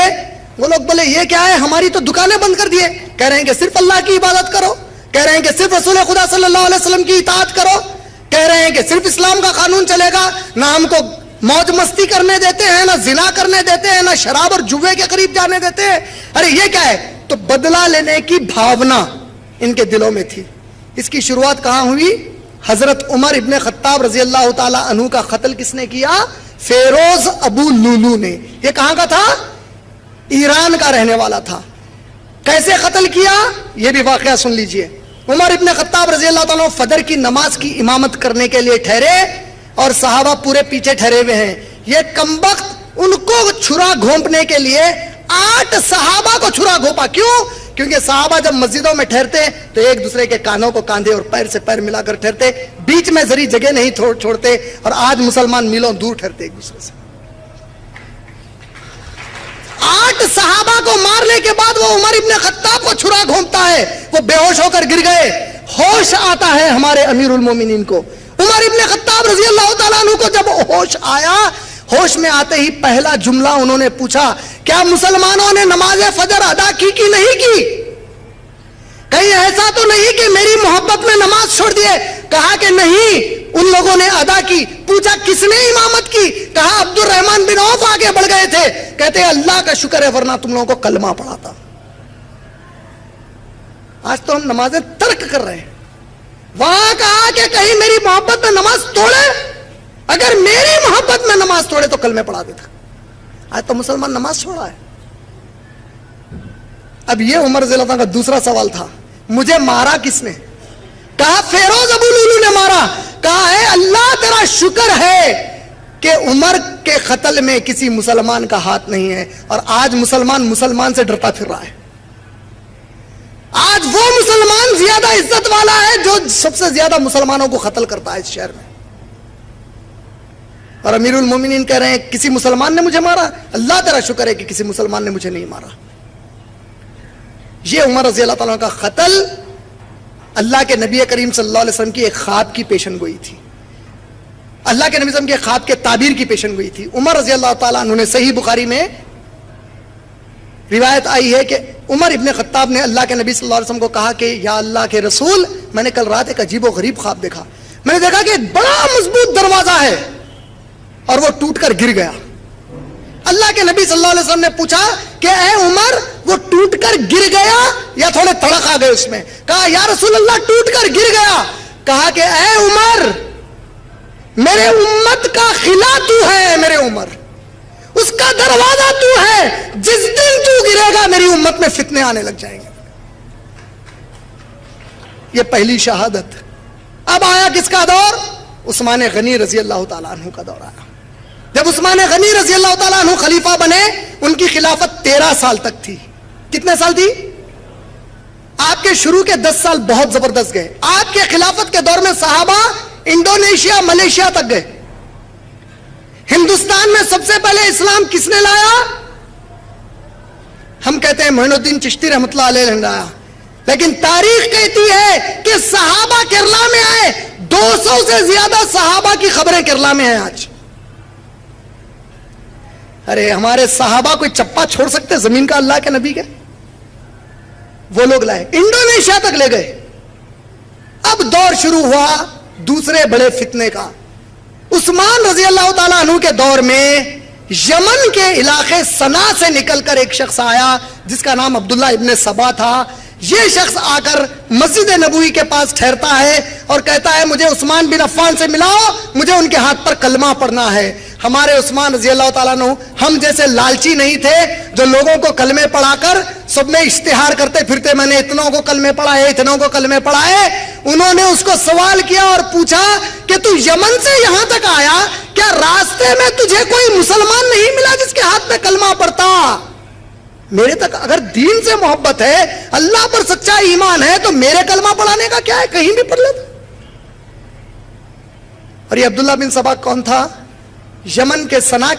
وہ لوگ بولے یہ کیا ہے, ہماری تو دکانیں بند کر دیے. کہہ رہے ہیں کہ صرف اللہ کی عبادت کرو, کہہ رہے ہیں کہ صرف رسول خدا صلی اللہ علیہ وسلم کی اطاعت کرو, کہہ رہے ہیں کہ صرف اسلام کا قانون چلے گا, نہ ہم کو موج مستی کرنے دیتے ہیں, نہ زنا کرنے دیتے ہیں, نہ شراب اور جوے کے قریب جانے دیتے ہیں. ارے یہ کیا ہے؟ تو بدلہ لینے کی بھاونا ان کے دلوں میں تھی. اس کی شروعات کہاں ہوئی؟ حضرت عمر ابن خطاب رضی اللہ تعالی عنہ کا قتل کس نے کیا؟ فیروز ابو لولو نے. یہ کہاں کا تھا؟ ایران کا رہنے والا تھا. کیسے قتل کیا یہ بھی واقعہ سن لیجئے. عمر ابن خطاب رضی اللہ تعالیٰ فجر کی نماز کی امامت کرنے کے لیے ٹھہرے اور صحابہ پورے پیچھے ٹھہرے ہوئے ہیں. یہ کمبخت ان کو چھرا گھونپنے کے لیے 8 صحابہ کو چھرا گھونپا. کیوں؟ کیونکہ صحابہ جب مسجدوں میں ٹھہرتے تو ایک دوسرے کے کانوں کو کاندھے اور پیر سے پیر ملا کر ٹھہرتے, بیچ میں ذری جگہ نہیں چھوڑتے. اور آج مسلمان میلوں دور ٹھہرتے ایک دوسرے سے. 8 صحابہ کو مارنے کے بعد وہ عمر ابن خطاب کو چھرا گھونپتا ہے, وہ بے ہوش ہو کر گر گئے. ہوش آتا ہے ہمارے امیر المومنین کو, عمر ابن خطاب رضی اللہ تعالیٰ عنہ کو جب ہوش آیا, ہوش میں آتے ہی پہلا جملہ انہوں نے پوچھا, کیا مسلمانوں نے نماز فجر ادا کی کہ نہیں کی؟ کہیں ایسا تو نہیں کہ میری محبت میں نماز چھوڑ دیے؟ کہا کہ نہیں, ان لوگوں نے ادا کی. پوچھا کس نے امامت کی؟ کہا عبد الرحمن بن عوف آگے بڑھ گئے تھے. کہتے اللہ کا شکر ہے ورنہ تم لوگوں کو کلمہ پڑھاتا. آج تو ہم نمازیں ترک کر رہے ہیں. وہاں کہا کہ کہیں میری محبت میں نماز توڑے, اگر میری محبت میں نماز توڑے تو کلمے پڑھا دیتا. آج تو مسلمان نماز چھوڑا ہے. اب یہ عمر رضی اللہ عنہ کا دوسرا سوال تھا, مجھے مارا کس نے؟ کہا فیروز ابو لولو نے مارا. کہا ہے اللہ تیرا شکر ہے کہ عمر کے قتل میں کسی مسلمان کا ہاتھ نہیں ہے. اور آج مسلمان سے ڈرتا پھر رہا ہے. آج وہ مسلمان زیادہ عزت والا ہے جو سب سے زیادہ مسلمانوں کو قتل کرتا ہے اس شہر میں. اور امیر المومنین کہہ رہے ہیں کسی مسلمان نے مجھے مارا, اللہ تیرا شکر ہے کہ کسی مسلمان نے مجھے نہیں مارا. یہ عمر رضی اللہ تعالیٰ کا قتل اللہ کے نبی کریم صلی اللہ علیہ وسلم کی ایک خواب کی پیشن گوئی تھی. اللہ کے نبی صلی اللہ علیہ وسلم کے خواب کے تعبیر کی پیشن گوئی تھی. عمر رضی اللہ تعالیٰ عنہ نے, صحیح بخاری میں روایت آئی ہے کہ عمر ابن خطاب نے اللہ کے نبی صلی اللہ علیہ وسلم کو کہا کہ یا اللہ کے رسول, میں نے کل رات ایک عجیب و غریب خواب دیکھا. میں نے دیکھا کہ ایک بڑا مضبوط دروازہ ہے اور وہ ٹوٹ کر گر گیا. اللہ کے نبی صلی اللہ علیہ وسلم نے پوچھا کہ اے عمر وہ ٹوٹ کر گر گیا یا تھوڑے تڑک آ گئے اس میں؟ کہا یا رسول اللہ ٹوٹ کر گر گیا. کہا کہ اے عمر میرے امت کا خلا تو ہے, میرے عمر اس کا دروازہ تو ہے, جس دن تو گرے گا میری امت میں فتنے آنے لگ جائیں گے. یہ پہلی شہادت. اب آیا کس کا دور؟ عثمان غنی رضی اللہ تعالیٰ عنہ کا دور آیا. جب عثمان غنی رضی اللہ تعالیٰ عنہ خلیفہ بنے, ان کی خلافت 13 سال تک تھی. کتنے سال تھی؟ آپ کے شروع کے 10 سال بہت زبردست گئے. آپ کے خلافت کے دور میں صحابہ انڈونیشیا ملیشیا تک گئے. ہندوستان میں سب سے پہلے اسلام کس نے لایا؟ ہم کہتے ہیں معین الدین چشتی رحمۃ اللہ علیہ نے لایا, لیکن تاریخ کہتی ہے کہ صحابہ کیرلا میں آئے. 200 سے زیادہ صحابہ کی خبریں کیرلا میں ہیں. آج ارے ہمارے صحابہ کوئی چپا چھوڑ سکتے زمین کا اللہ کے نبی کے؟ وہ لوگ لائے، انڈونیشیا تک لے گئے. اب دور شروع ہوا دوسرے بڑے فتنے کا. عثمان رضی اللہ تعالیٰ عنہ کے دور میں یمن کے علاقے سنا سے نکل کر ایک شخص آیا جس کا نام عبداللہ ابن سبا تھا. یہ شخص آ کر مسجد نبوی کے پاس ٹھہرتا ہے اور کہتا ہے مجھے عثمان بن عفان سے ملاؤ، مجھے ان کے ہاتھ پر کلمہ پڑھنا ہے. ہمارے عثمان رضی اللہ تعالیٰ عنہ ہم جیسے لالچی نہیں تھے جو لوگوں کو کلمے پڑھا کر سب میں اشتہار کرتے پھرتے میں نے اتنوں کو کلمے پڑھائے، اتنوں کو کلمے پڑھائے. انہوں نے اس کو سوال کیا اور پوچھا کہ تو یمن سے یہاں تک آیا، کیا راستے میں تجھے کوئی مسلمان نہیں ملا جس کے ہاتھ میں کلمہ پڑھتا؟ میرے تک اگر دین سے محبت ہے، اللہ پر سچا ایمان ہے، تو میرے کلمہ پڑھانے کا کیا ہے، کہیں بھی پڑھ لیتا. اور یہ عبداللہ بن سبا کون تھا؟ یمن کے سنا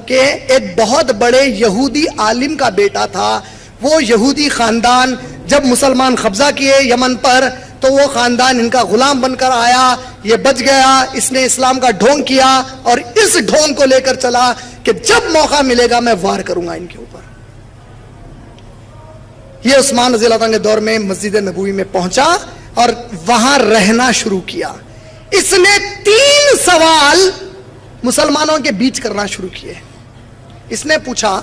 کے ایک بہت بڑے یہودی عالم کا بیٹا تھا. وہ یہودی خاندان جب مسلمان قبضہ کیے یمن پر تو وہ خاندان ان کا غلام بن کر آیا. یہ بچ گیا، اس نے اسلام کا ڈھونگ کیا اور اس ڈھونگ کو لے کر چلا کہ جب موقع ملے گا میں وار کروں گا ان کے اوپر. یہ عثمان رضی اللہ عنہ کے دور میں مسجد نبوی میں پہنچا اور وہاں رہنا شروع کیا. اس نے 3 سوال مسلمانوں کے بیچ کرنا شروع کیے. اس نے پوچھا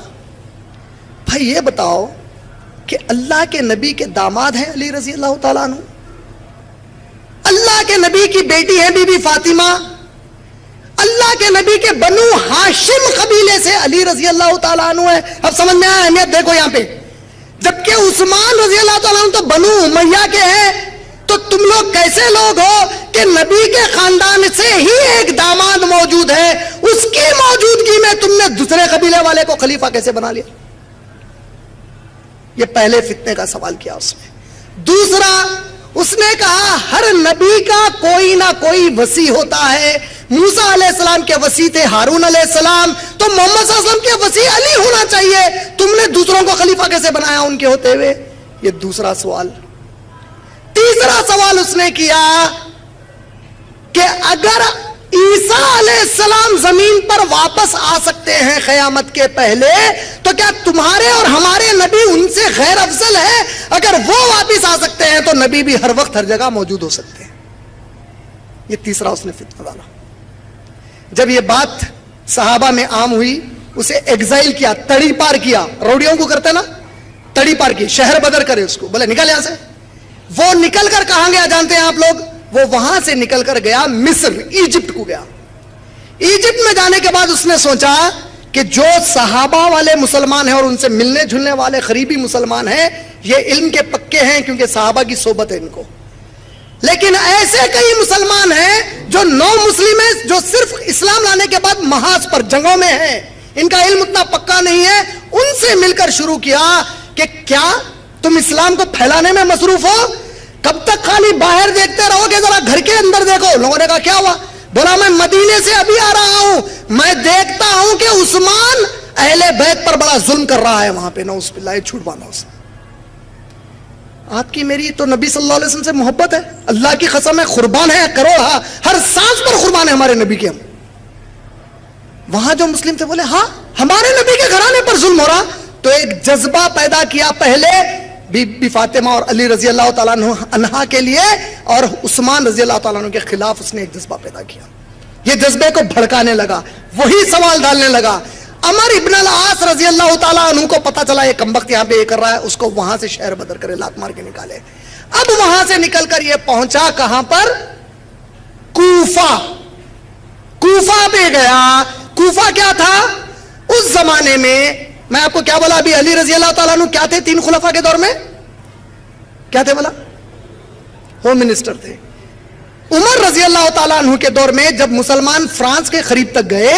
بھائی یہ بتاؤ کہ اللہ کے نبی کے داماد ہیں علی رضی اللہ تعالیٰ عنہ، اللہ کے نبی کی بیٹی ہے بی بی فاطمہ، اللہ کے نبی کے بنو ہاشم قبیلے سے علی رضی اللہ تعالیٰ عنہ ہے. اب سمجھ میں آیا اہمیت؟ دیکھو یہاں پہ، جبکہ عثمان رضی اللہ تعالیٰ عنہ تو بنو امیہ کے ہیں، تو تم لوگ کیسے لوگ ہو کہ نبی کے خاندان سے ہی ایک داماد موجود ہے، اس کی موجودگی میں تم نے دوسرے قبیلے والے کو خلیفہ کیسے بنا لیا؟ یہ پہلے فتنے کا سوال کیا اس نے. دوسرا اس نے کہا ہر نبی کا کوئی نہ کوئی وصی ہوتا ہے. موسیٰ علیہ السلام کے وصی تھے ہارون علیہ السلام، تو محمد صلی اللہ علیہ وسلم کے وصی علی ہونا چاہیے، تم نے دوسروں کو خلیفہ کیسے بنایا ان کے ہوتے ہوئے؟ یہ دوسرا سوال. تیسرا سوال اس نے کیا کہ اگر عیسیٰ علیہ السلام زمین پر واپس آ سکتے ہیں قیامت کے پہلے، تو کیا تمہارے اور ہمارے نبی ان سے غیر افضل ہے؟ اگر وہ واپس آ سکتے ہیں تو نبی بھی ہر وقت ہر جگہ موجود ہو سکتے ہیں. یہ تیسرا اس نے فتنہ ڈالا. جب یہ بات صحابہ میں عام ہوئی، اسے ایگزائل کیا، تڑی پار کیا. روڑیوں کو کرتے نا، تڑی پار کی، شہر بدر کرے اس کو، بولے نکل یہاں سے. وہ نکل کر کہاں گیا جانتے ہیں آپ لوگ؟ وہ وہاں سے نکل کر گیا مصر، ایجپٹ کو گیا. ایجپٹ میں جانے کے بعد اس نے سوچا کہ جو صحابہ والے مسلمان ہیں اور ان سے ملنے جھلنے والے قریبی مسلمان ہیں، یہ علم کے پکے ہیں کیونکہ صحابہ کی صحبت ہے ان کو. لیکن ایسے کئی مسلمان ہیں جو نو مسلم ہیں، جو صرف اسلام لانے کے بعد محاذ پر جنگوں میں ہیں، ان کا علم اتنا پکا نہیں ہے. ان سے مل کر شروع کیا کہ کیا تم اسلام کو پھیلانے میں مصروف ہو؟ کب تک خالی باہر دیکھتے رہو گے؟ ذرا گھر کے اندر دیکھو. لوگوں نے کہا کیا ہوا؟ بولا میں مدینے سے ابھی آ رہا ہوں، میں دیکھتا ہوں کہ عثمان اہل بیت پر بڑا ظلم کر رہا ہے وہاں پہ. نعوذ باللہ، یہ جھوٹ باندھا اس نے. آپ کی میری تو نبی صلی اللہ علیہ وسلم سے محبت ہے، اللہ کی قسم ہے، قربان ہے کروڑ، ہر سانس پر قربان ہے ہمارے نبی کے. ہم وہاں جو مسلم تھے بولے ہاں ہمارے نبی کے گھرانے پر ظلم ہو رہا. تو ایک جذبہ پیدا کیا پہلے بی بی فاطمہ اور علی رضی اللہ تعالیٰ عنہ کے لیے، اور عثمان رضی اللہ تعالیٰ عنہ کے خلاف اس نے ایک جذبہ پیدا کیا. یہ جذبے کو بھڑکانے لگا، وہی سوال ڈالنے لگا. عمر ابن العاص رضی اللہ تعالیٰ عنہ کو پتا چلا یہ کمبخت یہاں پہ یہ کر رہا ہے، اس کو وہاں سے شہر بدر کرے، لات مار کے نکالے. اب وہاں سے نکل کر یہ پہنچا کہاں پر؟ کوفہ. کوفہ پہ گیا. کوفہ کیا تھا اس زمانے میں؟ میں آپ کو کیا بولا ابھی؟ علی رضی اللہ تعالیٰ عنہ کیا تھے 3 خلفاء کے دور میں؟ کیا تھے بولا؟ ہوم منسٹر تھے. عمر رضی اللہ تعالیٰ عنہ کے دور میں جب مسلمان فرانس کے قریب تک گئے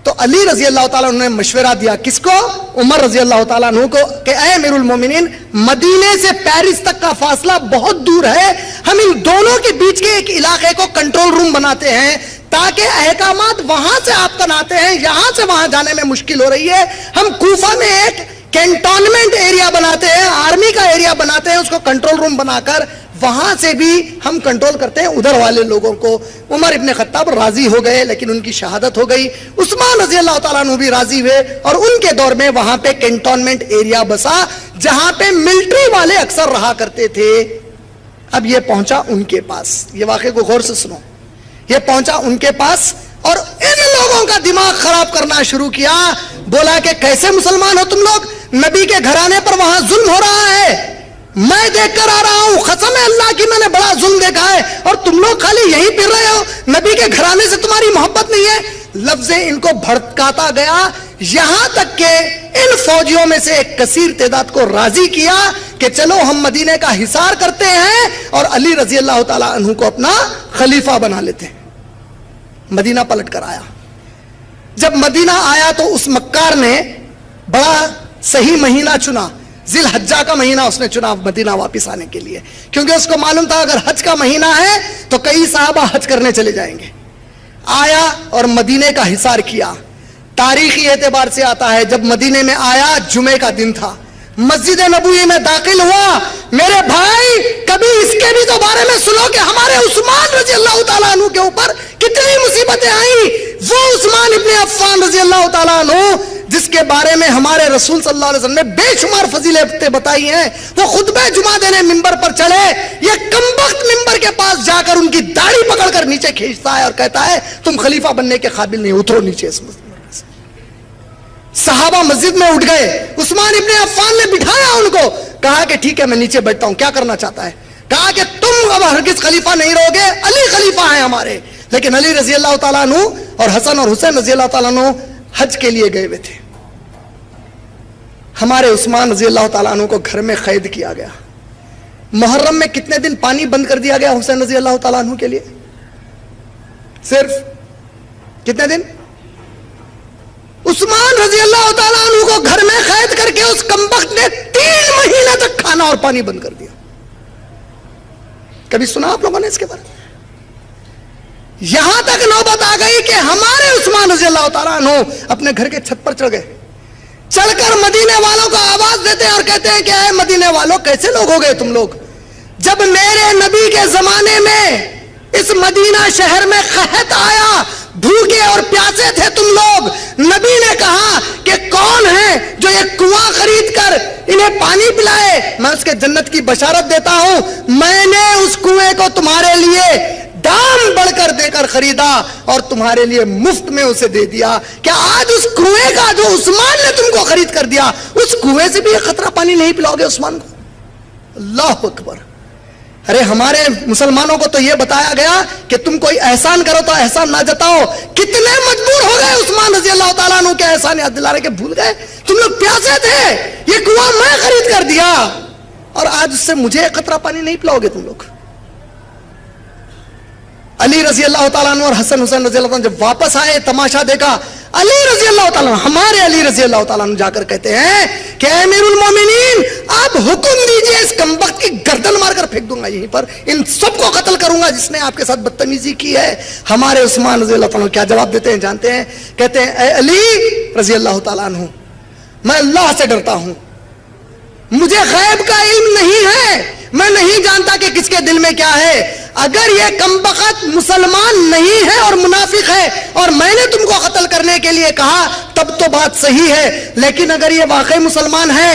تو علی رضی اللہ تعالیٰ عنہ نے مشورہ دیا. کس کو؟ عمر رضی اللہ تعالیٰ عنہ کو، کہ اے امیر المومنین، مدینے سے پیرس تک کا فاصلہ بہت دور ہے، ہم ان دونوں کے بیچ کے ایک علاقے کو کنٹرول روم بناتے ہیں تاکہ احکامات وہاں سے آپ تناتے ہیں، یہاں سے وہاں جانے میں مشکل ہو رہی ہے. ہم کوفہ میں ایک کینٹونمنٹ ایریا بناتے ہیں، آرمی کا ایریا بناتے ہیں، اس کو کنٹرول روم بنا کر وہاں سے بھی ہم کنٹرول کرتے ہیں ادھر والے لوگوں کو. عمر ابن خطاب راضی ہو گئے لیکن ان کی شہادت ہو گئی. عثمان رضی اللہ تعالیٰ عنہ بھی راضی ہوئے اور ان کے دور میں وہاں پہ کینٹونمنٹ ایریا بسا جہاں پہ ملٹری والے اکثر رہا کرتے تھے. اب یہ پہنچا ان کے پاس, یہ واقعے کو غور سے سنو, یہ پہنچا ان کے پاس اور ان لوگوں کا دماغ خراب کرنا شروع کیا. بولا کہ کیسے مسلمان ہو تم لوگ, نبی کے گھرانے پر وہاں ظلم ہو رہا ہے, میں دیکھ کر آ رہا ہوں, قسم ہے اللہ کی میں نے بڑا ظلم دیکھا ہے, اور تم لوگ خالی یہی پھر رہے ہو, نبی کے گھرانے سے تمہاری محبت نہیں ہے. لفظ ان کو بھڑکاتا گیا یہاں تک کہ ان فوجیوں میں سے ایک کثیر تعداد کو راضی کیا کہ چلو ہم مدینے کا حصار کرتے ہیں اور علی رضی اللہ تعالیٰ عنہ کو اپنا خلیفہ بنا لیتے ہیں. مدینہ پلٹ کر آیا. جب مدینہ آیا تو اس مکار نے بڑا صحیح مہینہ چنا, ذی الحجہ کا مہینہ اس نے چنا مدینہ واپس آنے کے لیے, کیونکہ اس کو معلوم تھا اگر حج کا مہینہ ہے تو کئی صحابہ حج کرنے چلے جائیں گے. آیا اور مدینے کا حصار کیا. تاریخی اعتبار سے آتا ہے جب مدینے میں آیا جمعے کا دن تھا, مسجد نبوی میں داخل ہوا. میرے بھائی کبھی اس کے بھی تو بارے میں سنو کہ ہمارے عثمان رضی اللہ تعالیٰ عنہ کے اوپر کتنی مصیبتیں آئیں. وہ عثمان ابن عفان رضی اللہ تعالیٰ عنہ جس کے بارے میں ہمارے رسول صلی اللہ علیہ وسلم نے بے شمار فضیلتیں بتائی ہیں, وہ خطبہ جمعہ دینے ممبر پر چڑھے, یہ کمبخت ممبر کے پاس جا کر ان کی داڑھی پکڑ کر نیچے کھینچتا ہے اور کہتا ہے تم خلیفہ بننے کے قابل نہیں, اترو نیچے اس ممبر سے. صحابہ مسجد میں اٹھ گئے, عثمان ابن عفان نے بٹھایا ان کو, کہا کہ ٹھیک ہے میں نیچے بیٹھتا ہوں, کیا کرنا چاہتا ہے. کہا کہ تم اب ہرگز خلیفہ نہیں رہو گے, علی خلیفہ ہیں ہمارے. لیکن علی رضی اللہ تعالیٰ عنہ اور حسن اور حسین رضی اللہ تعالیٰ عنہ حج کے لیے گئے ہوئے تھے. ہمارے عثمان رضی اللہ تعالیٰ عنہ کو گھر میں قید کیا گیا. محرم میں کتنے دن پانی بند کر دیا گیا حسین رضی اللہ تعالیٰ عنہ کے لیے, صرف کتنے دن. عثمان رضی اللہ تعالیٰ عنہ کو گھر میں قید کر کے اس کمبخت نے 3 مہینے تک کھانا اور پانی بند کر دیا. کبھی سنا آپ لوگوں نے اس کے بارے میں؟ یہاں تک نوبت آ گئی کہ ہمارے عثمان رضی اللہ تعالیٰ عنہ اپنے گھر کے چھت پر چڑھ گئے, چڑھ کر مدینے والوں کو آواز دیتے ہیں اور کہتے ہیں کہ اے مدینے والوں کیسے لوگ ہو گئے تم لوگ, جب میرے نبی کے زمانے میں اس مدینہ شہر میں قحط آیا, بھوکے اور پیاسے تھے تم لوگ, نبی نے کہا کہ کون ہے جو ایک کنواں خرید کر انہیں پانی پلائے, میں اس کے جنت کی بشارت دیتا ہوں. میں نے اس کنویں کو تمہارے لیے دام بڑھ کر دے کر خریدا اور تمہارے لیے مفت میں اسے دے دیا. کیا آج اس کنویں کا جو عثمان نے تم کو خرید کر دیا, اس کنویں سے بھی ایک قطرہ پانی نہیں پلاؤ گے عثمان کو؟ اللہ اکبر. ارے ہمارے مسلمانوں کو تو یہ بتایا گیا کہ تم کوئی احسان کرو تو احسان نہ جتاؤ. کتنے مجبور ہو گئے عثمان رضی اللہ تعالیٰ عنہ کے احسان یاد دلانے کے, بھول گئے تم لوگ پیاسے تھے, یہ کنواں میں خرید کر دیا اور آج اس سے مجھے ایک قطرہ پانی نہیں پلاؤ گے تم لوگ. علی رضی اللہ تعالیٰ عنہ اور حسن حسین رضی اللہ عنہ جب واپس آئے, تماشا دیکھا. علی رضی اللہ تعالیٰ عنہ, ہمارے علی رضی اللہ تعالیٰ عنہ جا کر کہتے ہیں کہ اے امیر المومنین آپ حکم دیجئے, اس کمبخت کی گردن مار کر پھینک دوں گا یہیں پر, ان سب کو قتل کروں گا جس نے آپ کے ساتھ بدتمیزی کی ہے. ہمارے عثمان رضی اللہ تعالیٰ عنہ کیا جواب دیتے ہیں جانتے ہیں؟ کہتے ہیں اے علی رضی اللہ تعالیٰ عنہ, میں اللہ سے ڈرتا ہوں, مجھے غیب کا علم نہیں ہے, میں نہیں جانتا کہ کس کے دل میں کیا ہے. اگر یہ کمبخت مسلمان نہیں ہے اور منافق ہے اور میں نے تم کو قتل کرنے کے لیے کہا تب تو بات صحیح ہے, لیکن اگر یہ واقعی مسلمان ہے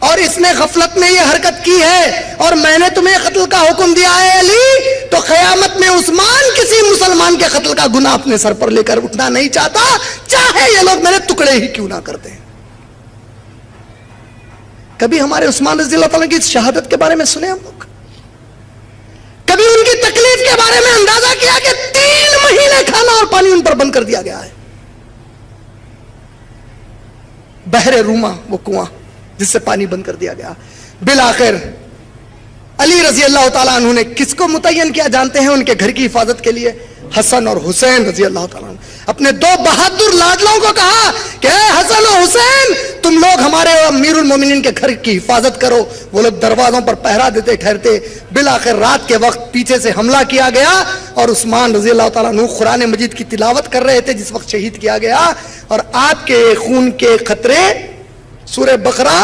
اور اس نے غفلت میں یہ حرکت کی ہے اور میں نے تمہیں قتل کا حکم دیا ہے علی, تو قیامت میں عثمان کسی مسلمان کے قتل کا گناہ اپنے سر پر لے کر اٹھنا نہیں چاہتا, چاہے یہ لوگ میرے ٹکڑے ہی کیوں نہ کرتے ہیں. کبھی ہمارے عثمان رضی اللہ تعالیٰ کی شہادت کے بارے میں سنے ہم لوگ؟ کبھی ان کی تکلیف کے بارے میں اندازہ کیا کہ 3 مہینے کھانا اور پانی ان پر بند کر دیا گیا ہے؟ بحر روما وہ کنواں جس سے پانی بند کر دیا گیا. بالآخر علی رضی اللہ تعالیٰ عنہ نے کس کو متعین کیا جانتے ہیں ان کے گھر کی حفاظت کے لیے؟ حسن اور حسین رضی اللہ تعالیٰ عنہ. اپنے 2 بہادر لاڈلوں کو کہا کہ اے حسن اور حسین تم لوگ ہمارے امیر المومنین کے گھر کی حفاظت کرو. وہ لوگ دروازوں پر پہرا دیتے ٹھہرتے. بالآخر رات کے وقت پیچھے سے حملہ کیا گیا اور عثمان رضی اللہ تعالیٰ عنہ قرآن مجید کی تلاوت کر رہے تھے جس وقت شہید کیا گیا, اور آپ کے خون کے خطرے سورہ بقرہ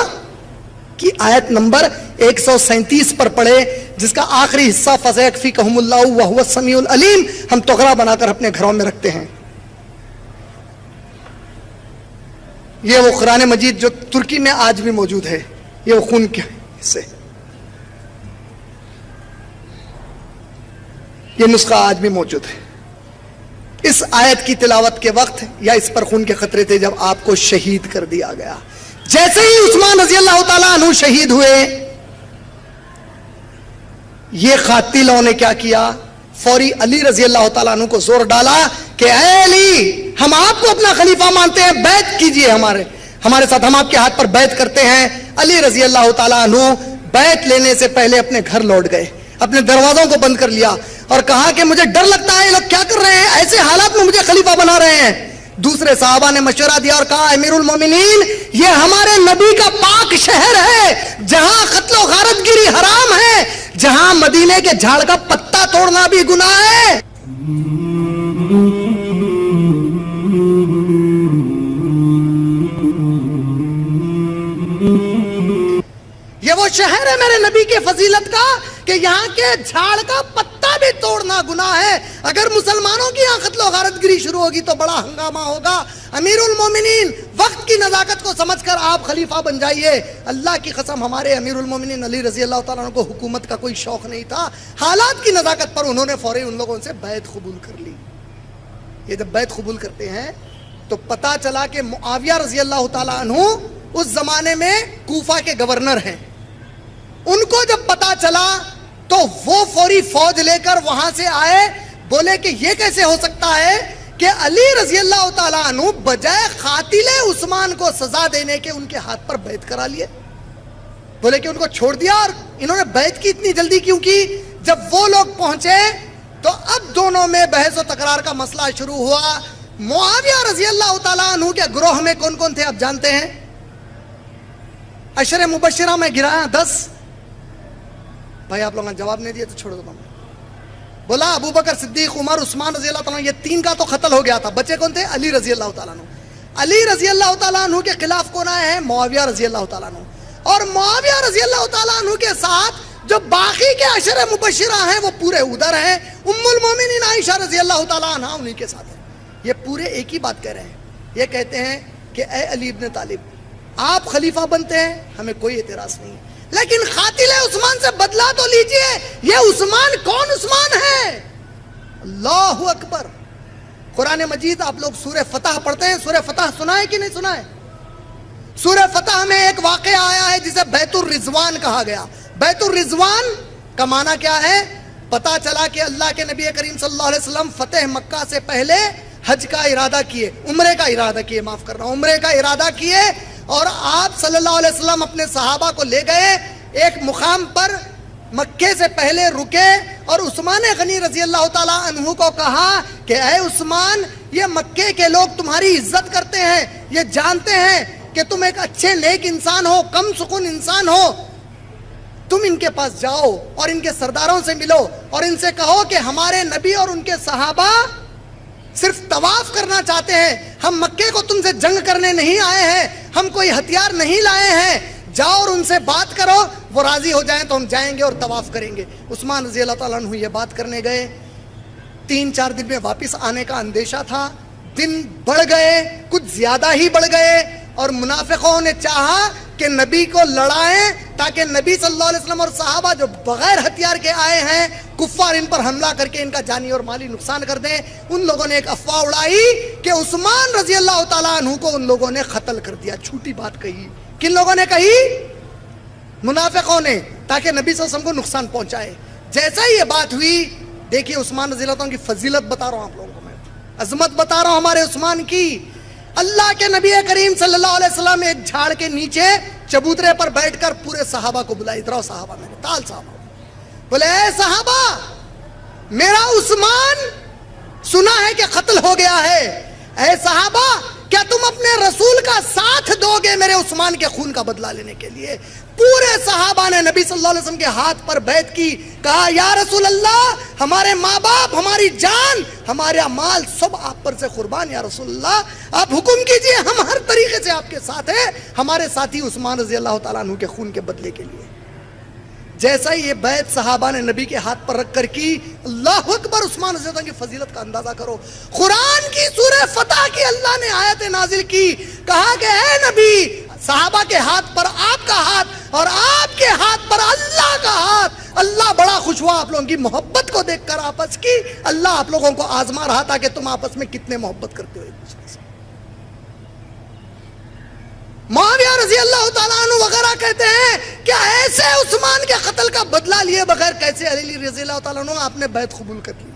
کی آیت نمبر 137 پر پڑھے جس کا آخری حصہ فَسَيَكْفِيكَهُمُ اللَّهُ وَهُوَ السَّمِيعُ الْعَلِيمُ ہم ٹغرا بنا کر اپنے گھروں میں رکھتے ہیں. یہ وہ قرآن مجید جو ترکی میں آج بھی موجود ہے، یہ وہ خون کے حصے، یہ نسخہ آج بھی موجود ہے. اس آیت کی تلاوت کے وقت یا اس پر خون کے خطرے تھے جب آپ کو شہید کر دیا گیا. جیسے ہی عثمان رضی اللہ تعالیٰ عنہ شہید ہوئے، یہ قاتلوں نے کیا کیا؟ فوری علی رضی اللہ تعالیٰ عنہ کو زور ڈالا کہ اے علی، ہم آپ کو اپنا خلیفہ مانتے ہیں، بیعت کیجئے ہمارے ساتھ، ہم آپ کے ہاتھ پر بیعت کرتے ہیں. علی رضی اللہ تعالیٰ عنہ بیعت لینے سے پہلے اپنے گھر لوٹ گئے، اپنے دروازوں کو بند کر لیا اور کہا کہ مجھے ڈر لگتا ہے یہ لوگ کیا کر رہے ہیں، ایسے حالات میں مجھے خلیفہ بنا رہے ہیں. دوسرے صحابہ نے مشورہ دیا اور کہا امیر المومنین، یہ ہمارے نبی کا پاک شہر ہے جہاں قتل و غارت گیری حرام ہے، جہاں مدینے کے جھاڑ کا پتا توڑنا بھی گناہ ہے. یہ وہ شہر ہے میرے نبی کے فضیلت کا کہ یہاں کے جھاڑ کا پتا بھی توڑنا گناہ ہے. اگر مسلمانوں کی یہاں قتل و غارت گیری شروع ہوگی تو بڑا ہنگامہ ہوگا. امیر المومنین، وقت کی نزاکت کو سمجھ کر آپ خلیفہ بن جائیے. اللہ کی قسم ہمارے امیر المومنین علی رضی اللہ تعالیٰ عنہ کو حکومت کا کوئی شوق نہیں تھا. حالات کی نزاکت پر انہوں نے فوری ان لوگوں سے بیعت قبول کر لی. یہ جب بیعت قبول کرتے ہیں تو پتا چلا کہ معاویہ رضی اللہ تعالیٰ عنہ اس زمانے میں کوفہ کے گورنر ہیں. ان کو جب پتا چلا تو وہ فوری فوج لے کر وہاں سے آئے. بولے کہ یہ کیسے ہو سکتا ہے کہ علی رضی اللہ تعالیٰ عنہ بجائے قاتل عثمان کو سزا دینے کے ان کے ہاتھ پر بیعت کرا لیے. بولے کہ ان کو چھوڑ دیا. اور انہوں نے بیعت کی اتنی جلدی کیوں کی؟ جب وہ لوگ پہنچے تو اب دونوں میں بحث و تکرار کا مسئلہ شروع ہوا. معاویہ رضی اللہ تعالیٰ عنہ کے گروہ میں کون کون تھے آپ جانتے ہیں؟ عشر مبشرہ میں گرایا 10. بھائی آپ لوگوں نے جواب نہیں دیا تو چھوڑ دو. بولا ابو بکر صدیق، عمر، عثمان رضی اللہ تعالیٰ عنہ، یہ 3 کا تو قتل ہو گیا تھا. بچے کون تھے؟ علی رضی اللہ تعالیٰ عنہ. علی رضی اللہ تعالیٰ عنہ کے خلاف کون آئے ہیں؟ معاویہ رضی اللہ تعالیٰ عنہ. اور معاویہ رضی اللہ تعالیٰ عنہ کے ساتھ جو باقی کے عشر مبشرہ ہیں وہ پورے ادھر ہیں. ام المومنین عائشہ رضی اللہ تعالیٰ عنہ انہی کے ساتھ ہیں. یہ پورے ایک ہی بات کہہ رہے ہیں. یہ کہتے ہیں کہ اے علی ابن طالب، آپ خلیفہ بنتے ہیں، ہمیں کوئی اعتراض نہیں، لیکن قاتل عثمان سے بدلہ تو لیجئے. یہ عثمان کون عثمان ہے؟ اللہ اکبر. قرآن مجید آپ لوگ سورہ فتح پڑھتے ہیں. سورہ فتح سنا ہے کہ نہیں سنا ہے؟ سورہ فتح میں ایک واقعہ آیا ہے جسے بیت الرضوان کہا گیا. بیت الرضوان کا معنی کیا ہے؟ پتا چلا کہ اللہ کے نبی کریم صلی اللہ علیہ وسلم فتح مکہ سے پہلے حج کا ارادہ کیے، عمرے کا ارادہ کیے، عمرے کا ارادہ کیے. اور آپ صلی اللہ علیہ وسلم اپنے صحابہ کو لے گئے ایک مقام پر، مکے سے پہلے رکے اور عثمان غنی رضی اللہ تعالیٰ عنہ کو کہا کہ اے عثمان، یہ مکے کے لوگ تمہاری عزت کرتے ہیں، یہ جانتے ہیں کہ تم ایک اچھے نیک انسان ہو، کم سکون انسان ہو. تم ان کے پاس جاؤ اور ان کے سرداروں سے ملو اور ان سے کہو کہ ہمارے نبی اور ان کے صحابہ صرف طواف کرنا چاہتے ہیں، ہم مکے کو تم سے جنگ کرنے نہیں آئے ہیں، ہم کوئی ہتھیار نہیں لائے ہیں. جاؤ اور ان سے بات کرو، وہ راضی ہو جائیں تو ہم جائیں گے اور طواف کریں گے. عثمان رضی اللہ تعالیٰ عنہ یہ بات کرنے گئے. 3-4 دن میں واپس آنے کا اندیشہ تھا. دن بڑھ گئے، کچھ زیادہ ہی بڑھ گئے اور منافقوں نے چاہا کہ نبی کو لڑائیں تاکہ نبی صلی اللہ علیہ وسلم اور صحابہ جو بغیر ہتھیار کے آئے ہیں، کفار ان پر حملہ کر کے ان کا جانی اور مالی نقصان کر دیں. ان لوگوں نے ایک افواہ اڑائی کہ عثمان رضی اللہ تعالیٰ عنہ کو ان لوگوں نے قتل کر دیا. جھوٹی بات کہی. کن لوگوں نے کہی؟ منافقوں نے، تاکہ نبی صلی اللہ علیہ وسلم کو نقصان پہنچائے. جیسا ہی یہ بات ہوئی، دیکھیے عثمان رضی اللہ عنہ کی فضیلت بتا رہا ہوں آپ لوگوں کو، میں عظمت بتا رہا ہوں ہمارے عثمان کی. اللہ کے نبی کریم صلی اللہ علیہ وسلم ایک جھاڑ کے نیچے چبوترے پر بیٹھ کر پورے صحابہ کو بلائی. ادھر آؤ صحابہ، میرے تال صحابہ. بولے اے صحابہ، میرا عثمان سنا ہے کہ قتل ہو گیا ہے. اے صحابہ، کیا تم اپنے رسول کا ساتھ دو گے میرے عثمان کے خون کا بدلہ لینے کے لیے؟ پورے صحابہ نے نبی صلی اللہ علیہ وسلم کے ہاتھ پر بیعت کی. کہا یا رسول اللہ، ہمارے ماں باپ، ہماری جان، ہمارا مال سب آپ پر سے قربان. یا رسول اللہ، آپ حکم کیجئے، ہم ہر طریقے سے آپ کے ساتھ ہیں. ہمارے ساتھی عثمان رضی اللہ تعالیٰ عنہ کے خون کے بدلے کے لیے. جیسا یہ بیعت صحابہ نے نبی کے ہاتھ پر رکھ کر کی، اللہ اکبر، عثمان رضی اللہ عنہ کی فضیلت کا اندازہ کرو۔ قرآن کی سورہ فتح کی اللہ نے آیت نازل کی، کہا کہ اے نبی، صحابہ کے ہاتھ پر آپ کا ہاتھ اور آپ کے ہاتھ پر اللہ کا ہاتھ، اللہ بڑا خوش ہوا آپ لوگوں کی محبت کو دیکھ کر آپس کی، اللہ آپ لوگوں کو آزما رہا تھا کہ تم آپس میں کتنے محبت کرتے ہو ایک دوسرے سے۔ معاویہ رضی اللہ تعالیٰ عنہ وغیرہ کہتے ہیں کہ ایسے عثمان کے قتل کا بدلہ لیے بغیر کیسے علی رضی اللہ تعالیٰ عنہ آپ نے بیعت قبول کر لی؟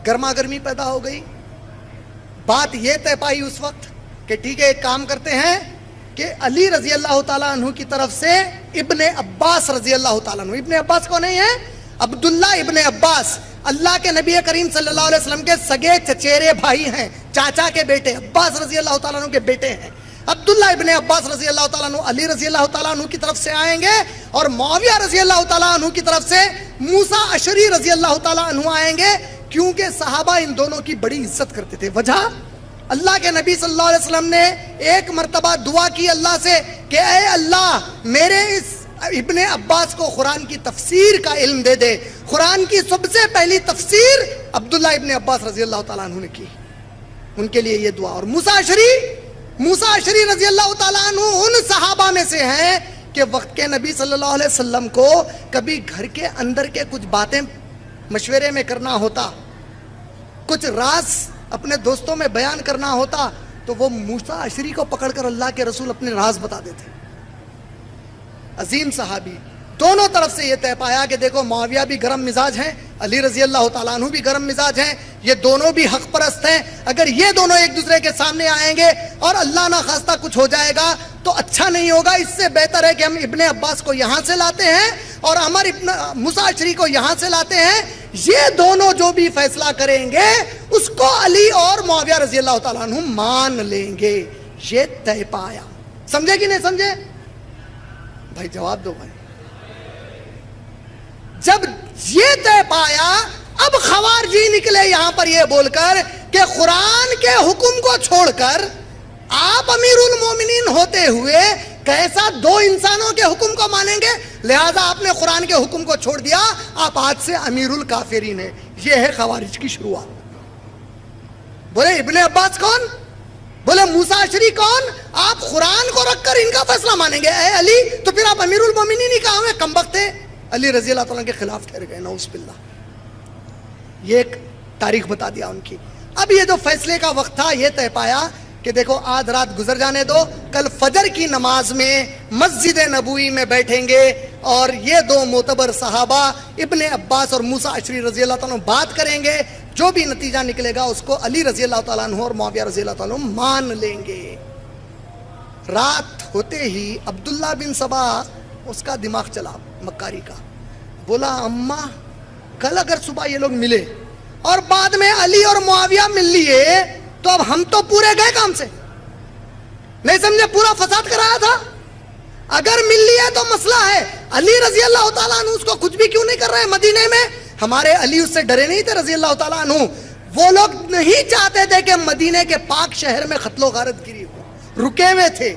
گرما گرمی پیدا ہو گئی، بات یہ طے پائی اس وقت کہ ٹھیک ہے ایک کام کرتے ہیں کہ علی رضی اللہ تعالیٰ عنہ کی طرف سے ابن عباس رضی اللہ تعالیٰ عنہ، ابن عباس کون ہے؟ عبداللہ ابن عباس، اللہ کے نبی کریم صلی اللہ علیہ وسلم کے سگے چچیرے بھائی ہیں، چاچا کے بیٹے، عباس رضی اللہ تعالیٰ عنہ کے بیٹے ہیں۔ عبداللہ ابن عباس رضی اللہ تعالیٰ عنہ علی رضی اللہ تعالیٰ عنہ کی طرف سے آئیں گے، اور معاویہ رضی اللہ تعالیٰ عنہ کی طرف سے موسیٰ اشعری رضی اللہ تعالیٰ عنہ آئیں گے، کیونکہ صحابہ ان دونوں کی بڑی عزت کرتے تھے۔ وجہ، اللہ کے نبی صلی اللہ علیہ وسلم نے ایک مرتبہ دعا کی اللہ سے کہ اے اللہ، میرے اس ابن عباس کو قرآن کی تفسیر کا علم دے دے۔ قرآن کی سب سے پہلی تفسیر عبداللہ ابن عباس رضی اللہ تعالیٰ عنہ نے کی، ان کے لیے یہ دعا۔ اور موسیٰ اشعری رضی اللہ تعالیٰ عنہ ان صحابہ میں سے ہیں کہ وقت کے نبی صلی اللہ علیہ وسلم کو کبھی گھر کے اندر کے کچھ باتیں مشورے میں کرنا ہوتا، کچھ راز اپنے دوستوں میں بیان کرنا ہوتا، تو وہ موسیٰ اشعری کو پکڑ کر اللہ کے رسول اپنے راز بتا دیتے۔ عظیم صحابی، دونوں طرف سے یہ طے پایا کہ دیکھو معاویہ بھی گرم مزاج ہیں، علی رضی اللہ تعالیٰ عنہ بھی گرم مزاج ہیں، یہ دونوں بھی حق پرست ہیں، اگر یہ دونوں ایک دوسرے کے سامنے آئیں گے اور اللہ نہ خواستہ کچھ ہو جائے گا تو اچھا نہیں ہوگا۔ اس سے بہتر ہے کہ ہم ابن عباس کو یہاں سے لاتے ہیں اور ہمارے موسیٰ اشعری کو یہاں سے لاتے ہیں، یہ دونوں جو بھی فیصلہ کریں گے اس کو علی اور معاویہ رضی اللہ تعالیٰ عنہ مان لیں گے۔ یہ طے پایا، سمجھے کہ نہیں سمجھے بھائی؟ جواب دو بھائی۔ جب یہ طے پایا، اب خوارجی نکلے یہاں پر یہ بول کر کہ قرآن کے حکم کو چھوڑ کر آپ امیر المومنین ہوتے ہوئے کیسا دو انسانوں کے حکم کو مانیں گے، لہذا آپ نے قرآن کے حکم کو چھوڑ دیا، آپ آج سے امیر الکافرین ہیں۔ یہ ہے خوارج کی شروعات۔ بولے ابن عباس کون؟ بولے موسیٰ اشعری کون؟ آپ قرآن کو رکھ کر ان کا فیصلہ مانیں گے؟ اے علی، تو پھر آپ امیر المومنین ہی کہاں ہوئے؟ کمبخت ہے، علی رضی اللہ تعالیٰ کے خلاف ٹھہر گئے، نعوذ باللہ۔ یہ ایک تاریخ بتا دیا ان کی۔ اب یہ جو فیصلے کا وقت تھا، یہ طے پایا کہ دیکھو آدھ رات گزر جانے دو، کل فجر کی نماز میں مسجد نبوی میں بیٹھیں گے اور یہ دو معتبر صحابہ ابن عباس اور موسیٰ اشعری رضی اللہ تعالیٰ بات کریں گے، جو بھی نتیجہ نکلے گا اس کو علی رضی اللہ تعالیٰ عنہ اور معاویہ رضی اللہ تعالیٰ عنہ مان لیں گے۔ رات ہوتے ہی عبداللہ بن سبا، اس کا دماغ چلا مکاری کا، بولا اماں کل اگر صبح یہ لوگ ملے اور بعد میں علی اور معاویہ مل لیے تو اب ہم تو پورے گئے کام سے، نہیں سمجھے؟ پورا فساد کرایا تھا، اگر مل لیے تو مسئلہ ہے۔ علی رضی اللہ تعالیٰ عنہ اس کو کچھ بھی کیوں نہیں کر رہے مدینے میں؟ ہمارے علی اس سے ڈرے نہیں تھے رضی اللہ تعالیٰ عنہ، وہ لوگ نہیں چاہتے تھے کہ مدینے کے پاک شہر میں قتل و غارت گری ہو، رکے ہوئے تھے۔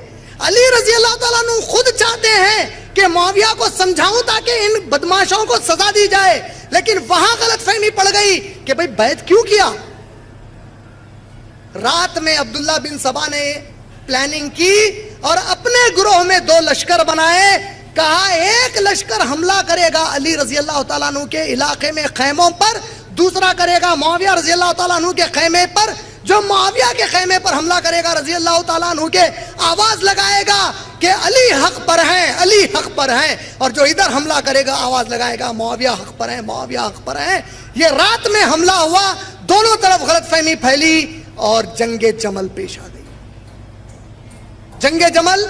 علی رضی اللہ تعالیٰ عنہ خود چاہتے ہیں کہ معاویہ کو سمجھاؤں تاکہ ان بدماشوں کو سزا دی جائے، لیکن وہاں غلط فہمی پڑ گئی کہ بھئی بیعت کیوں کیا؟ رات میں عبداللہ بن سبا نے پلاننگ کی اور اپنے گروہ میں دو لشکر بنائے، کہا ایک لشکر حملہ کرے گا علی رضی اللہ تعالیٰ عنہ کے علاقے میں خیموں پر، دوسرا کرے گا معاویہ رضی اللہ تعالیٰ عنہ کے خیمے پر۔ جو معاویہ کے خیمے پر حملہ کرے گا رضی اللہ تعالیٰ عنہ کے، آواز لگائے گا کہ علی حق پر ہیں، علی حق پر ہیں، اور جو ادھر حملہ کرے گا آواز لگائے گا معاویہ حق پر ہیں، معاویہ حق پر ہیں۔ یہ رات میں حملہ ہوا، دونوں طرف غلط فہمی پھیلی اور جنگ جمل پیش آ گئی۔ جنگ جمل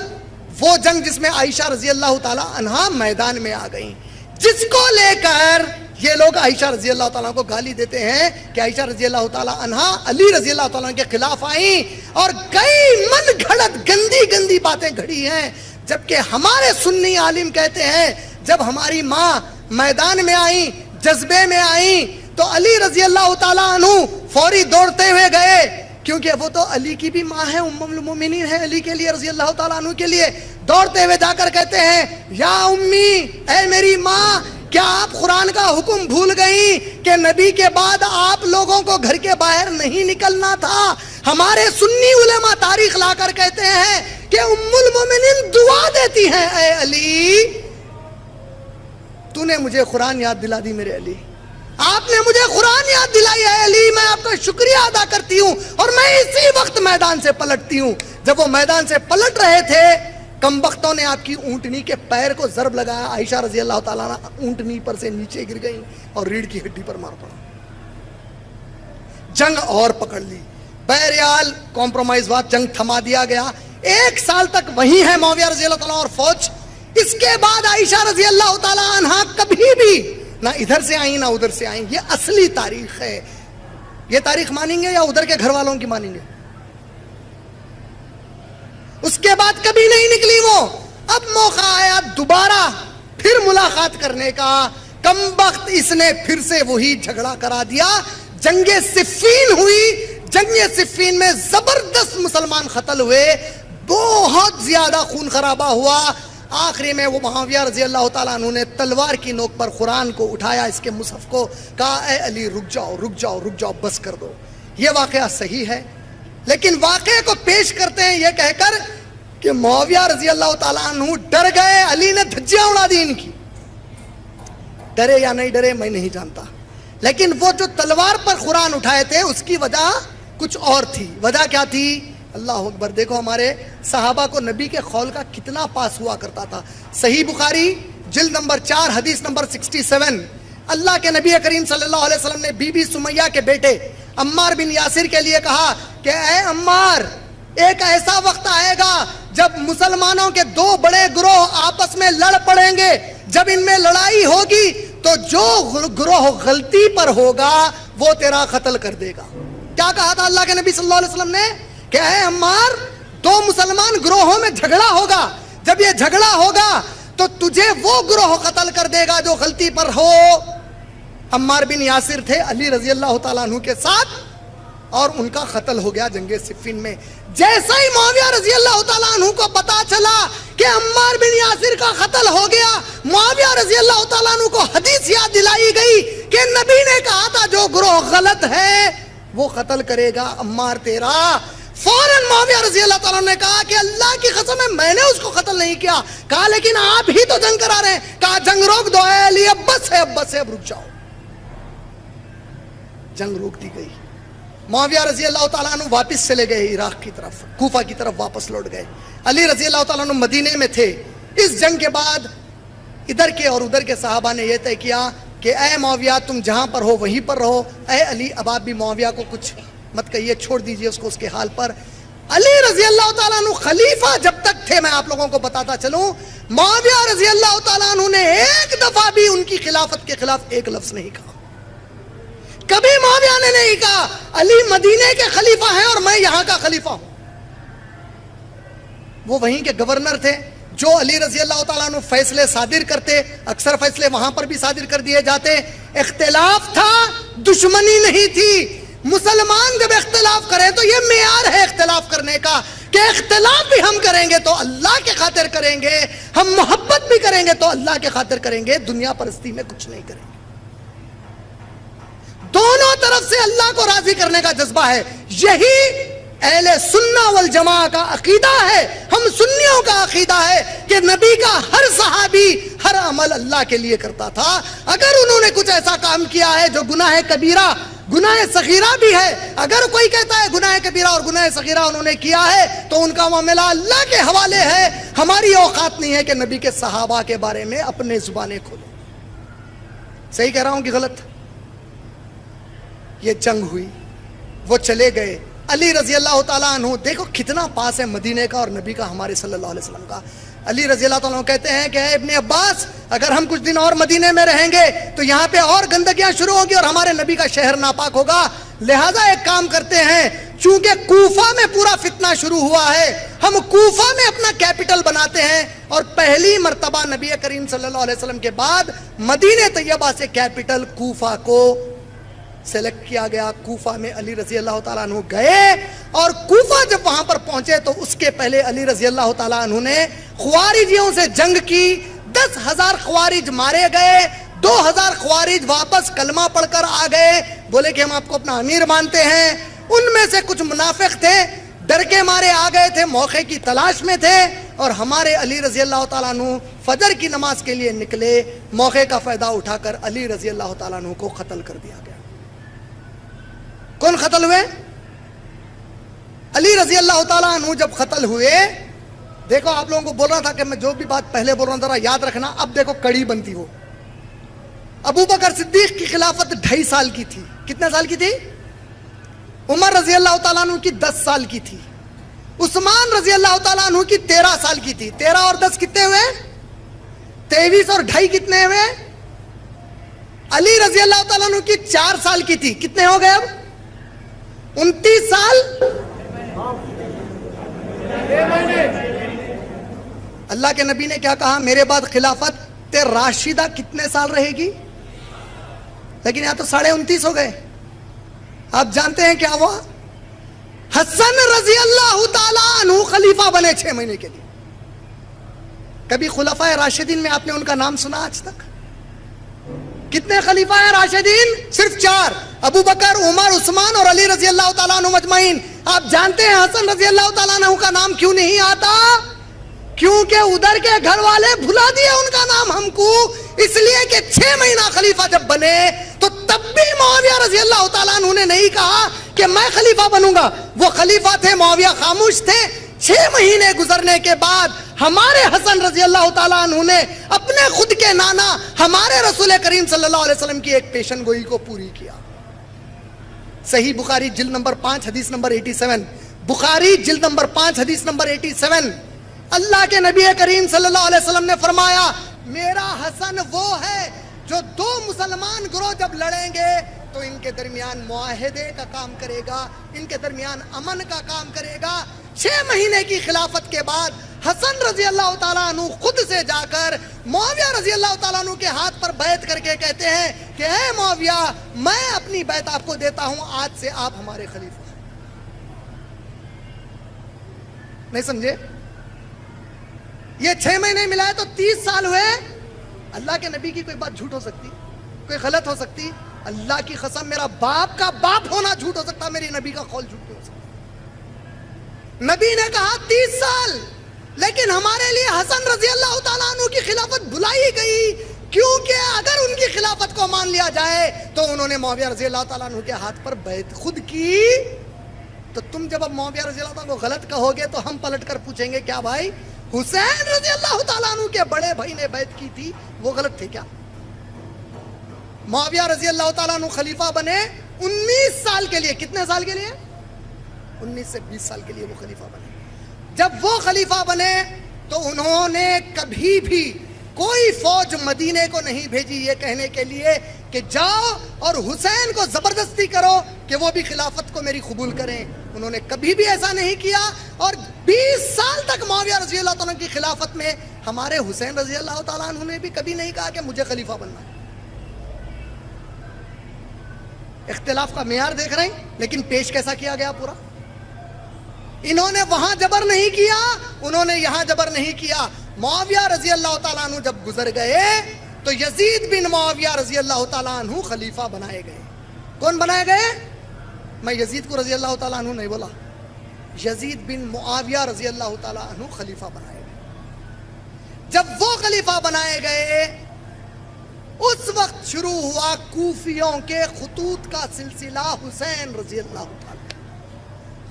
وہ جنگ جس میں عائشہ رضی اللہ تعالی عنہا میدان میں آ گئیں، جس کو لے کر یہ لوگ عائشہ رضی اللہ تعالیٰ کو گالی دیتے ہیں کہ عائشہ رضی اللہ تعالیٰ عنہا علی رضی اللہ تعالیٰ کے خلاف آئیں اور کئی من گھڑت گندی گندی باتیں گھڑی ہیں، جبکہ ہمارے سنی عالم کہتے ہیں جب ہماری ماں میدان میں آئیں، جذبے میں آئیں، تو علی رضی اللہ تعالیٰ عنہ فوری دوڑتے ہوئے گئے، کیونکہ وہ تو علی کی بھی ماں ہے، ام المومنین ہے علی کے لیے رضی اللہ تعالیٰ عنہ کے لیے. دوڑتے ہوئے جا کر کہتے ہیں یا امی، اے میری ماں، کیا آپ قرآن کا حکم بھول گئیں کہ نبی کے بعد آپ لوگوں کو گھر کے باہر نہیں نکلنا تھا؟ ہمارے سنی علماء تاریخ لا کر کہتے ہیں کہ ام المومنین دعا دیتی ہیں، اے علی تو نے مجھے قرآن یاد دلا دی میرے علی، آپ نے مجھے قرآن یاد دلائی ہے علی، میں آپ کا شکریہ ادا کرتی ہوں اور میں اسی وقت میدان سے پلٹتی ہوں. جب وہ میدان سے پلٹ رہے تھے، کم بختوں نے آپ کی اونٹنی کے پیر کو ضرب لگایا. عائشہ رضی اللہ تعالیٰ عنہ اونٹنی پر سے نیچے گر گئی اور ریڑھ کی ہڈی پر مار پڑا. جنگ اور پکڑ لی، بہرحال کمپرومائز ہوا، جنگ تھما دیا گیا. 1 سال تک وہی ہے معاویہ رضی اللہ تعالیٰ اور فوج. اس کے بعد عائشہ رضی اللہ تعالیٰ عنہ کبھی بھی نہ ادھر سے آئیں نہ ادھر سے آئیں. یہ اصلی تاریخ ہے. یہ تاریخ مانیں گے یا ادھر کے گھر والوں کی مانیں گے؟ اس کے بعد کبھی نہیں نکلی وہ. اب موقع آیا دوبارہ پھر ملاقات کرنے کا. کم بخت اس نے پھر سے وہی جھگڑا کرا دیا. جنگ صفین ہوئی. جنگ صفین میں زبردست مسلمان قتل ہوئے، بہت زیادہ خون خرابہ ہوا. آخری میں وہ معاویہ رضی اللہ تعالیٰ عنہ نے تلوار کی نوک پر قرآن کو اٹھایا، اس کے مصحف کو، کہا اے علی رک جاؤ رک جاؤ رک جاؤ، بس کر دو. یہ واقعہ صحیح ہے، لیکن واقعے کو پیش کرتے ہیں یہ کہہ کر کہ معاویہ رضی اللہ تعالیٰ عنہ ڈر گئے، علی نے دھجیاں اڑا دی ان کی. ڈرے یا نہیں ڈرے میں نہیں جانتا، لیکن وہ جو تلوار پر قرآن اٹھائے تھے اس کی وجہ کچھ اور تھی. وجہ کیا تھی؟ اللہ اکبر. دیکھو ہمارے صحابہ کو نبی کے قول کا کتنا پاس ہوا کرتا تھا. صحیح بخاری جلد نمبر 4 حدیث نمبر 67. اللہ کے نبی کریم صلی اللہ علیہ وسلم نے بی بی سمیہ کے بیٹے عمار بن یاسر کے لیے کہا کہ اے عمار، ایک ایسا وقت آئے گا جب مسلمانوں کے 2 بڑے گروہ آپس میں لڑ پڑیں گے. جب ان میں لڑائی ہوگی تو جو گروہ غلطی پر ہوگا وہ تیرا قتل کر دے گا. کیا کہا تھا اللہ کے نبی صلی اللہ علیہ وسلم نے کہ اے عمار، 2 مسلمان گروہوں میں جھگڑا ہوگا، جب یہ جھگڑا ہوگا تو تجھے وہ گروہ قتل کر دے گا جو غلطی پر ہو. عمار بن یاسر تھے علی رضی اللہ تعالیٰ عنہ کے ساتھ اور ان کا قتل ہو گیا جنگ صفین میں. جیسا ہی معاویہ رضی اللہ تعالیٰ عنہ کو پتا چلا کہ عمار بن یاسر کا قتل ہو گیا، معاویہ رضی اللہ تعالیٰ عنہ کو حدیث یاد دلائی گئی کہ نبی نے کہا تھا جو گروہ غلط ہے وہ قتل کرے گا عمار تیرا. فوراً معاویہ رضی اللہ تعالیٰ نے کہا کہ اللہ کی قسم ہے میں نے اس کو قتل نہیں کیا. کہا لیکن آپ ہی تو جنگ کرا رہے ہیں. کہا جنگ روک دو اے علی، اب بس ہے اب رک جاؤ. جنگ روک دی گئی. معاویہ رضی اللہ تعالیٰ عنہ واپس چلے گئے عراق کی طرف، کوفہ کی طرف واپس لوٹ گئے. علی رضی اللہ تعالیٰ عنہ مدینے میں تھے. اس جنگ کے بعد ادھر کے اور ادھر کے صحابہ نے یہ طے کیا کہ اے معاویہ تم جہاں پر ہو وہیں پر رہو. اے علی اب آپ بھی معاویہ کو کچھ مت کہیے، چھوڑ دیجئے اس کو اس کے حال پر. علی رضی اللہ تعالیٰ عنہ خلیفہ جب تک تھے، میں آپ لوگوں کو بتاتا چلوں، معاویہ رضی اللہ تعالیٰ عنہ نے ایک دفعہ بھی ان کی خلافت کے خلاف ایک لفظ نہیں کہا. کبھی معاویہ نے نہیں کہا علی مدینے کے خلیفہ ہیں اور میں یہاں کا خلیفہ ہوں. وہ وہیں کے گورنر تھے. جو علی رضی اللہ تعالیٰ عنہ فیصلے صادر کرتے، اکثر فیصلے وہاں پر بھی صادر کر دیے جاتے. اختلاف تھا، دشمنی نہیں تھی. مسلمان جب اختلاف کریں تو یہ معیار ہے اختلاف کرنے کا کہ اختلاف بھی ہم کریں گے تو اللہ کے خاطر کریں گے، ہم محبت بھی کریں گے تو اللہ کے خاطر کریں گے، دنیا پرستی میں کچھ نہیں کریں گے. دونوں طرف سے اللہ کو راضی کرنے کا جذبہ ہے. یہی اہل سنہ والجماع کا عقیدہ ہے. ہم سنیوں کا عقیدہ ہے کہ نبی کا ہر صحابی ہر عمل اللہ کے لیے کرتا تھا. اگر انہوں نے کچھ ایسا کام کیا ہے جو گناہ کبیرہ، گناہ صغیرہ بھی ہے، اگر کوئی کہتا ہے گناہ کبیرہ اور گناہ صغیرہ انہوں نے کیا ہے تو ان کا معاملہ اللہ کے حوالے ہے. ہماری اوقات نہیں ہے کہ نبی کے صحابہ کے بارے میں اپنے زبانیں کھولیں. صحیح کہہ رہا ہوں کہ غلط؟ یہ جنگ ہوئی، وہ چلے گئے. علی رضی اللہ تعالیٰ عنہ دیکھو کتنا پاس ہے مدینے کا اور نبی کا ہمارے صلی اللہ علیہ وسلم کا. علی رضی اللہ تعالیٰ عنہ کہتے ہیں کہ اے ابن عباس، اگر ہم کچھ دن اور مدینے میں رہیں گے تو یہاں پہ اور گندگیاں شروع ہوگی اور ہمارے نبی کا شہر ناپاک ہوگا. لہٰذا ایک کام کرتے ہیں، چونکہ کوفہ میں پورا فتنہ شروع ہوا ہے، ہم کوفہ میں اپنا کیپٹل بناتے ہیں اور پہلی مرتبہ نبی کریم صلی اللہ علیہ وسلم کے بعد مدینہ طیبہ سے کیپٹل کوفہ کو سلیکٹ کیا گیا. کوفہ میں علی رضی اللہ تعالیٰ عنہ گئے, اور کوفہ جب وہاں پر پہنچے تو اس کے پہلے علی رضی اللہ تعالیٰ عنہ نے خوارجیوں سے جنگ کی. 10,000 خوارج مارے گئے, 2,000 خوارج واپس کلمہ پڑھ کر آ گئے, بولے کہ ہم آپ کو اپنا امیر مانتے ہیں. ان میں سے کچھ منافق تھے, ڈر کے مارے آ گئے تھے, موقع کی تلاش میں تھے, اور ہمارے علی رضی اللہ تعالیٰ عنہ فجر کی نماز کے لیے نکلے. موقع کا فائدہ اٹھا کر علی رضی اللہ تعالیٰ عنہ کو قتل کر دیا گیا. کون قتل ہوئے؟ علی رضی اللہ تعالیٰ عنہ جب قتل ہوئے. دیکھو آپ لوگوں کو بول رہا تھا کہ میں جو بھی بات پہلے بول رہا ہوں ذرا یاد رکھنا. اب دیکھو کڑی بنتی ہو. ابو بکر صدیق کی خلافت 2.5 سال کی تھی. کتنے سال کی تھی؟ عمر رضی اللہ تعالیٰ عنہ کی 10 سال کی تھی. عثمان رضی اللہ تعالیٰ عنہ کی 13 سال کی تھی. 13 اور 10 کتنے ہوئے؟ 23 اور 2.5 کتنے ہوئے؟ علی رضی اللہ تعالیٰ عنہ کی 4 سال کی تھی. کتنے ہو گئے اب؟ 29 سال. اللہ کے نبی نے کیا کہا؟ میرے بعد خلافت راشدہ کتنے سال رہے گی؟ لیکن یہاں تو 29.5 ہو گئے. آپ جانتے ہیں کیا ہوا؟ حسن رضی اللہ تعالیٰ عنہ خلیفہ بنے 6 مہینے کے لیے. کبھی خلفائے راشدین میں آپ نے ان کا نام سنا آج تک؟ کتنے خلیفہ ہیں راشدین؟ صرف 4. ابو بکر, عمر, عثمان اور علی رضی اللہ تعالیٰ عنہ مجمعین. آپ جانتے ہیں حسن رضی اللہ تعالیٰ عنہ کا نام کیوں نہیں آتا؟ کیونکہ ادھر کے گھر والے بھلا دیے ان کا نام ہم کو. اس لیے کہ 6 مہینہ خلیفہ جب بنے تو تب بھی معاویہ رضی اللہ تعالیٰ عنہ نے نہیں کہا کہ میں خلیفہ بنوں گا. وہ خلیفہ تھے, معاویہ خاموش تھے. 6 مہینے گزرنے کے بعد ہمارے حسن رضی اللہ تعالیٰ عنہ نے اپنے خود کے نانا ہمارے رسول کریم صلی اللہ علیہ وسلم کی ایک پیشن گوئی کو پوری کیا. صحیح بخاری جلد نمبر 5 حدیث نمبر 87. بخاری جلد نمبر 5 حدیث نمبر 87. اللہ کے نبی کریم صلی اللہ علیہ وسلم نے فرمایا میرا حسن وہ ہے جو 2 مسلمان گروہ جب لڑیں گے تو ان کے درمیان معاہدے کا کام کرے گا, ان کے درمیان امن کا کام کرے گا. 6 مہینے کی خلافت کے بعد حسن رضی اللہ تعالیٰ عنہ خود سے جا کر معاویہ رضی اللہ تعالیٰ عنہ کے ہاتھ پر بیعت کر کے کہتے ہیں کہ اے معاویہ, میں اپنی بیعت آپ کو دیتا ہوں, آج سے آپ ہمارے خلیفہ ہیں. نہیں سمجھے؟ یہ 6 مہینے ملائے تو 30 سال ہوئے. اللہ کے نبی کی کوئی بات جھوٹ ہو سکتی؟ کوئی غلط ہو سکتی؟ اللہ کی قسم میرا باپ کا باپ ہونا جھوٹ ہو سکتا, میری نبی کا قول جھوٹ نہیں ہو سکتا. نبی نے کہا 30 سال, لیکن ہمارے لیے حسن رضی اللہ تعالیٰ عنہ کی خلافت بھلائی گئی, کیونکہ اگر ان کی خلافت کو مان لیا جائے تو انہوں نے معاویہ رضی اللہ تعالیٰ عنہ کے ہاتھ پر بیعت خود کی. تو تم جب اب معاویہ رضی اللہ تعالیٰ عنہ کو غلط کہو گے تو ہم پلٹ کر پوچھیں گے کیا بھائی حسین رضی اللہ تعالیٰ عنہ کے بڑے بھائی نے بیعت کی تھی, وہ غلط تھے کیا؟ معاویہ رضی اللہ تعالیٰ عنہ خلیفہ بنے 19 سال کے لیے. کتنے سال کے لیے؟ 19 سے 20 سال کے لیے وہ خلیفہ بنے. جب وہ خلیفہ بنے تو انہوں نے کبھی بھی کوئی فوج مدینے کو نہیں بھیجی یہ کہنے کے لیے کہ جاؤ اور حسین کو زبردستی کرو کہ وہ بھی خلافت کو میری قبول کریں. انہوں نے کبھی بھی ایسا نہیں کیا, اور 20 سال تک معاویہ رضی اللہ تعالیٰ کی خلافت میں ہمارے حسین رضی اللہ تعالیٰ عنہ نے بھی کبھی نہیں کہا کہ مجھے خلیفہ بننا ہے. اختلاف کا معیار دیکھ رہے ہیں, لیکن پیش کیسا کیا گیا پورا. انہوں نے وہاں جبر نہیں کیا, انہوں نے یہاں جبر نہیں کیا. معاویہ رضی اللہ تعالیٰ عنہ جب گزر گئے تو یزید بن معاویہ رضی اللہ تعالیٰ عنہ خلیفہ بنائے گئے. کون بنائے گئے؟ میں یزید کو رضی اللہ تعالیٰ عنہ نہیں بولا, یزید بن معاویہ رضی اللہ تعالیٰ عنہ خلیفہ بنائے گئے. جب وہ خلیفہ بنائے گئے اس وقت شروع ہوا کوفیوں کے خطوط کا سلسلہ. حسین رضی اللہ تعالیٰ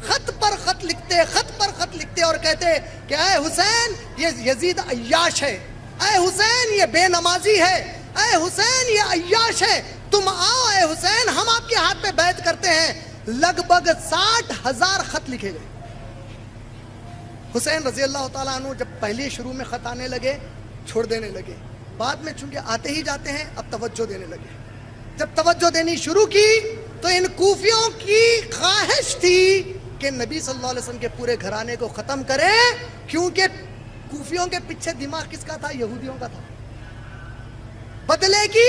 خط پر خط لکھتے, خط پر خط لکھتے اور کہتے کہ اے حسین یہ یزید عیاش ہے, اے حسین یہ بے نمازی ہے, اے حسین یہ عیاش ہے, تم آؤ اے حسین ہم آپ کے ہاتھ پہ بیعت کرتے ہیں. لگ بھگ 60,000 خط لکھے گئے. حسین رضی اللہ تعالیٰ عنہ جب پہلے شروع میں خط آنے لگے چھوڑ دینے لگے, بعد میں چونکہ آتے ہی جاتے ہیں اب توجہ دینے لگے. جب توجہ دینی شروع کی تو ان کوفیوں کی خواہش تھی کہ نبی صلی اللہ علیہ وسلم کے پورے گھرانے کو ختم کرے, کیونکہ کوفیوں کے پیچھے دماغ کس کا تھا؟ یہودیوں کا تھا. بدلے کی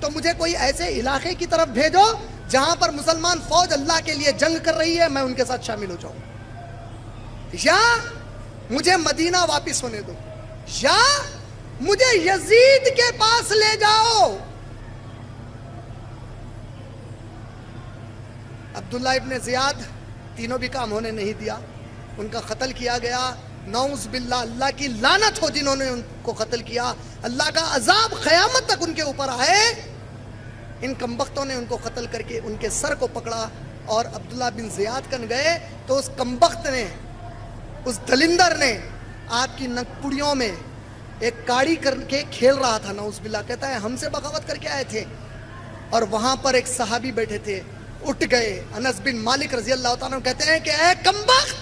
تو مجھے کوئی ایسے علاقے کی طرف بھیجو جہاں پر مسلمان فوج اللہ کے لیے جنگ کر رہی ہے، میں ان کے ساتھ شامل ہو جاؤں، یا مجھے مدینہ واپس ہونے دو، یا مجھے یزید کے پاس لے جاؤ۔ عبداللہ ابن زیاد تینوں بھی کام ہونے نہیں دیا، ان کا قتل کیا گیا۔ نعوذ باللہ، اللہ کی لعنت ہو جنہوں نے ان کو قتل کیا، اللہ کا عذاب قیامت تک ان کے اوپر آئے۔ ان کمبختوں نے ان کو قتل کر کے ان کے سر کو پکڑا اور عبداللہ بن زیاد کن گئے تو اس کمبخت نے، اس دلندر نے آپ کی نکپڑیوں میں ایک کاڑی کر کے کھیل رہا تھا، نعوذ باللہ، کہتا ہے ہم سے بغاوت کر کے آئے تھے، اور وہاں پر ایک صحابی بیٹھے تھے، اٹھ گئے۔ انس بن مالک رضی اللہ تعالیٰ عنہ کہتے ہیں کہ اے کمبخت،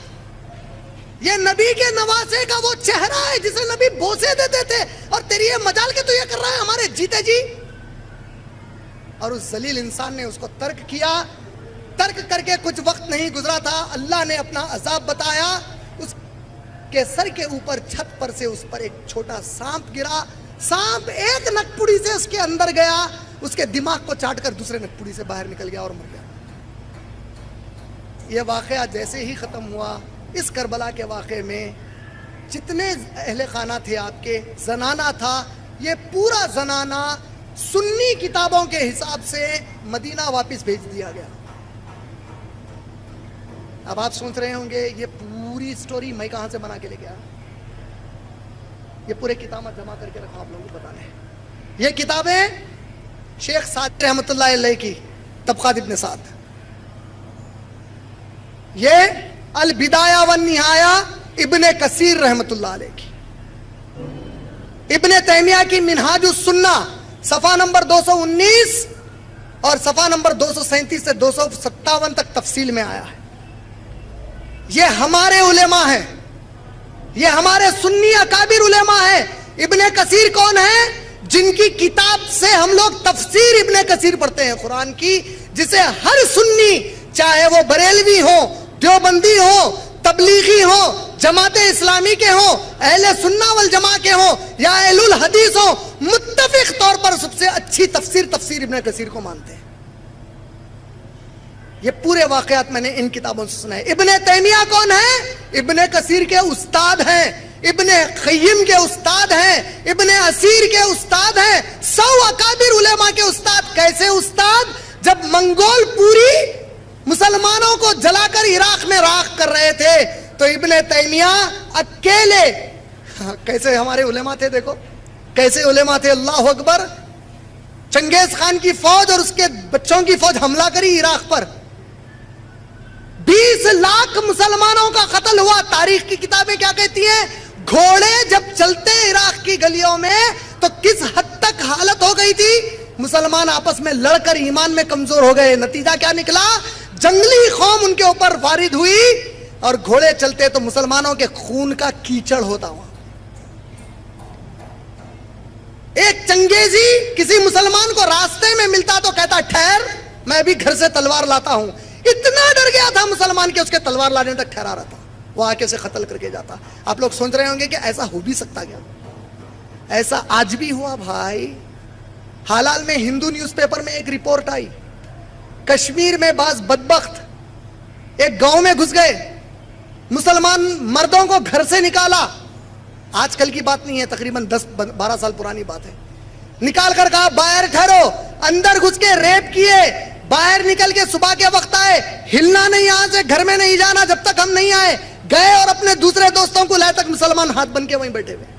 یہ نبی کے نواسے کا وہ چہرہ ہے جسے نبی بوسے دیتے تھے، اور تیری یہ مجال کے تو یہ کر رہا ہے ہمارے جیتے جی۔ اور اس ذلیل انسان نے اس کو ترک کیا۔ ترک کر کے کچھ وقت نہیں گزرا تھا، اللہ نے اپنا عذاب بتایا، اس کے سر کے اوپر چھت پر سے اس پر ایک چھوٹا سانپ گرا، سانپ ایک نکپڑی سے اس کے اندر گیا، اس کے دماغ کو چاٹ کر دوسرے نکپڑی سے باہر نکل گیا اور مر گیا۔ یہ واقعہ جیسے ہی ختم ہوا، اس کربلا کے واقعے میں جتنے اہل خانہ تھے آپ کے، زنانہ تھا، یہ پورا زنانہ سنی کتابوں کے حساب سے مدینہ واپس بھیج دیا گیا۔ اب آپ سوچ رہے ہوں گے یہ پوری سٹوری میں کہاں سے بنا کے لے گیا؟ یہ پورے کتابیں جمع کر کے رکھا آپ لوگوں کو بتانے۔ یہ کتابیں شیخ سعد رحمۃ اللہ علیہ کی، طبقات ابن سعد، یہ البدایہ والنہایہ ابن کثیر رحمۃ اللہ علیہ کی، ابن تیمیہ کی منہاج السنہ صفحہ نمبر 219 اور صفحہ نمبر 237 سے 257 تک تفصیل میں آیا ہے۔ یہ ہمارے علماء ہیں، یہ ہمارے سنی اکابر علماء ہیں۔ ابن کثیر کون ہے؟ جن کی کتاب سے ہم لوگ تفسیر ابن کثیر پڑھتے ہیں قرآن کی، جسے ہر سنی، چاہے وہ بریلوی ہو، دیوبندی ہو، تبلیغی ہو، جماعت اسلامی کے ہو، اہل سنہ والجماع کے ہو، یا اہل الحدیث ہو، متفق طور پر سب سے اچھی تفسیر ابن کثیر کو مانتے ہیں۔ یہ پورے واقعات میں نے ان کتابوں سے سنا ہے۔ ابن تیمیہ کون ہے؟ ابن کثیر کے استاد ہیں، ابن قیم کے استاد ہیں، ابن اسیر کے استاد ہیں، 100 اکابر علماء کے استاد۔ کیسے استاد؟ جب منگول پوری مسلمانوں کو جلا کر عراق میں راکھ کر رہے تھے تو ابن تیمیہ اکیلے، کیسے ہمارے علماء تھے، دیکھو کیسے علماء تھے، اللہ اکبر۔ چنگیز خان کی فوج اور اس کے بچوں کی فوج حملہ کری عراق پر، 20 لاکھ مسلمانوں کا قتل ہوا۔ تاریخ کی کتابیں کیا کہتی ہیں؟ گھوڑے جب چلتے عراق کی گلیوں میں تو کس حد تک حالت ہو گئی تھی، مسلمان آپس میں لڑ کر ایمان میں کمزور ہو گئے۔ نتیجہ کیا نکلا؟ جنگلی قوم ان کے اوپر وارد ہوئی اور گھوڑے چلتے تو مسلمانوں کے خون کا کیچڑ ہوتا ہوا۔ ایک چنگیزی کسی مسلمان کو راستے میں ملتا تو کہتا ٹھہر، میں بھی گھر سے تلوار لاتا ہوں۔ اتنا ڈر گیا تھا مسلمان کہ اس کے تلوار لانے تک ٹھہرا رہا تھا، وہ آ کے اسے قتل کر کے جاتا۔ آپ لوگ سوچ رہے ہوں گے کہ ایسا ہو بھی سکتا کیا؟ ایسا آج بھی ہوا بھائی۔ حال حال میں ہندو نیوز پیپر میں ایک رپورٹ آئی، کشمیر میں بعض بدبخت ایک گاؤں میں گھس گئے، مسلمان مردوں کو گھر سے نکالا، آج کل کی بات نہیں ہے، تقریباً 10-12 سال پرانی بات ہے، نکال کر کہا باہر ٹھہرو، اندر گھس کے ریپ کیے، باہر نکل کے صبح کے وقت آئے، ہلنا نہیں، یہاں سے گھر میں نہیں جانا جب تک ہم نہیں آئے، گئے اور اپنے دوسرے دوستوں کو لائے تک مسلمان ہاتھ بن کے وہیں بیٹھے ہوئے۔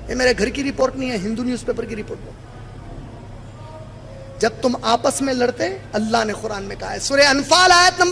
یہ میرے گھر کی رپورٹ نہیں ہے، ہندو نیوز پیپر کی رپورٹ۔ جب تم آپس میں لڑتے، اللہ نے قرآن میں کہا ہے، سورہ انفال آیت نمبر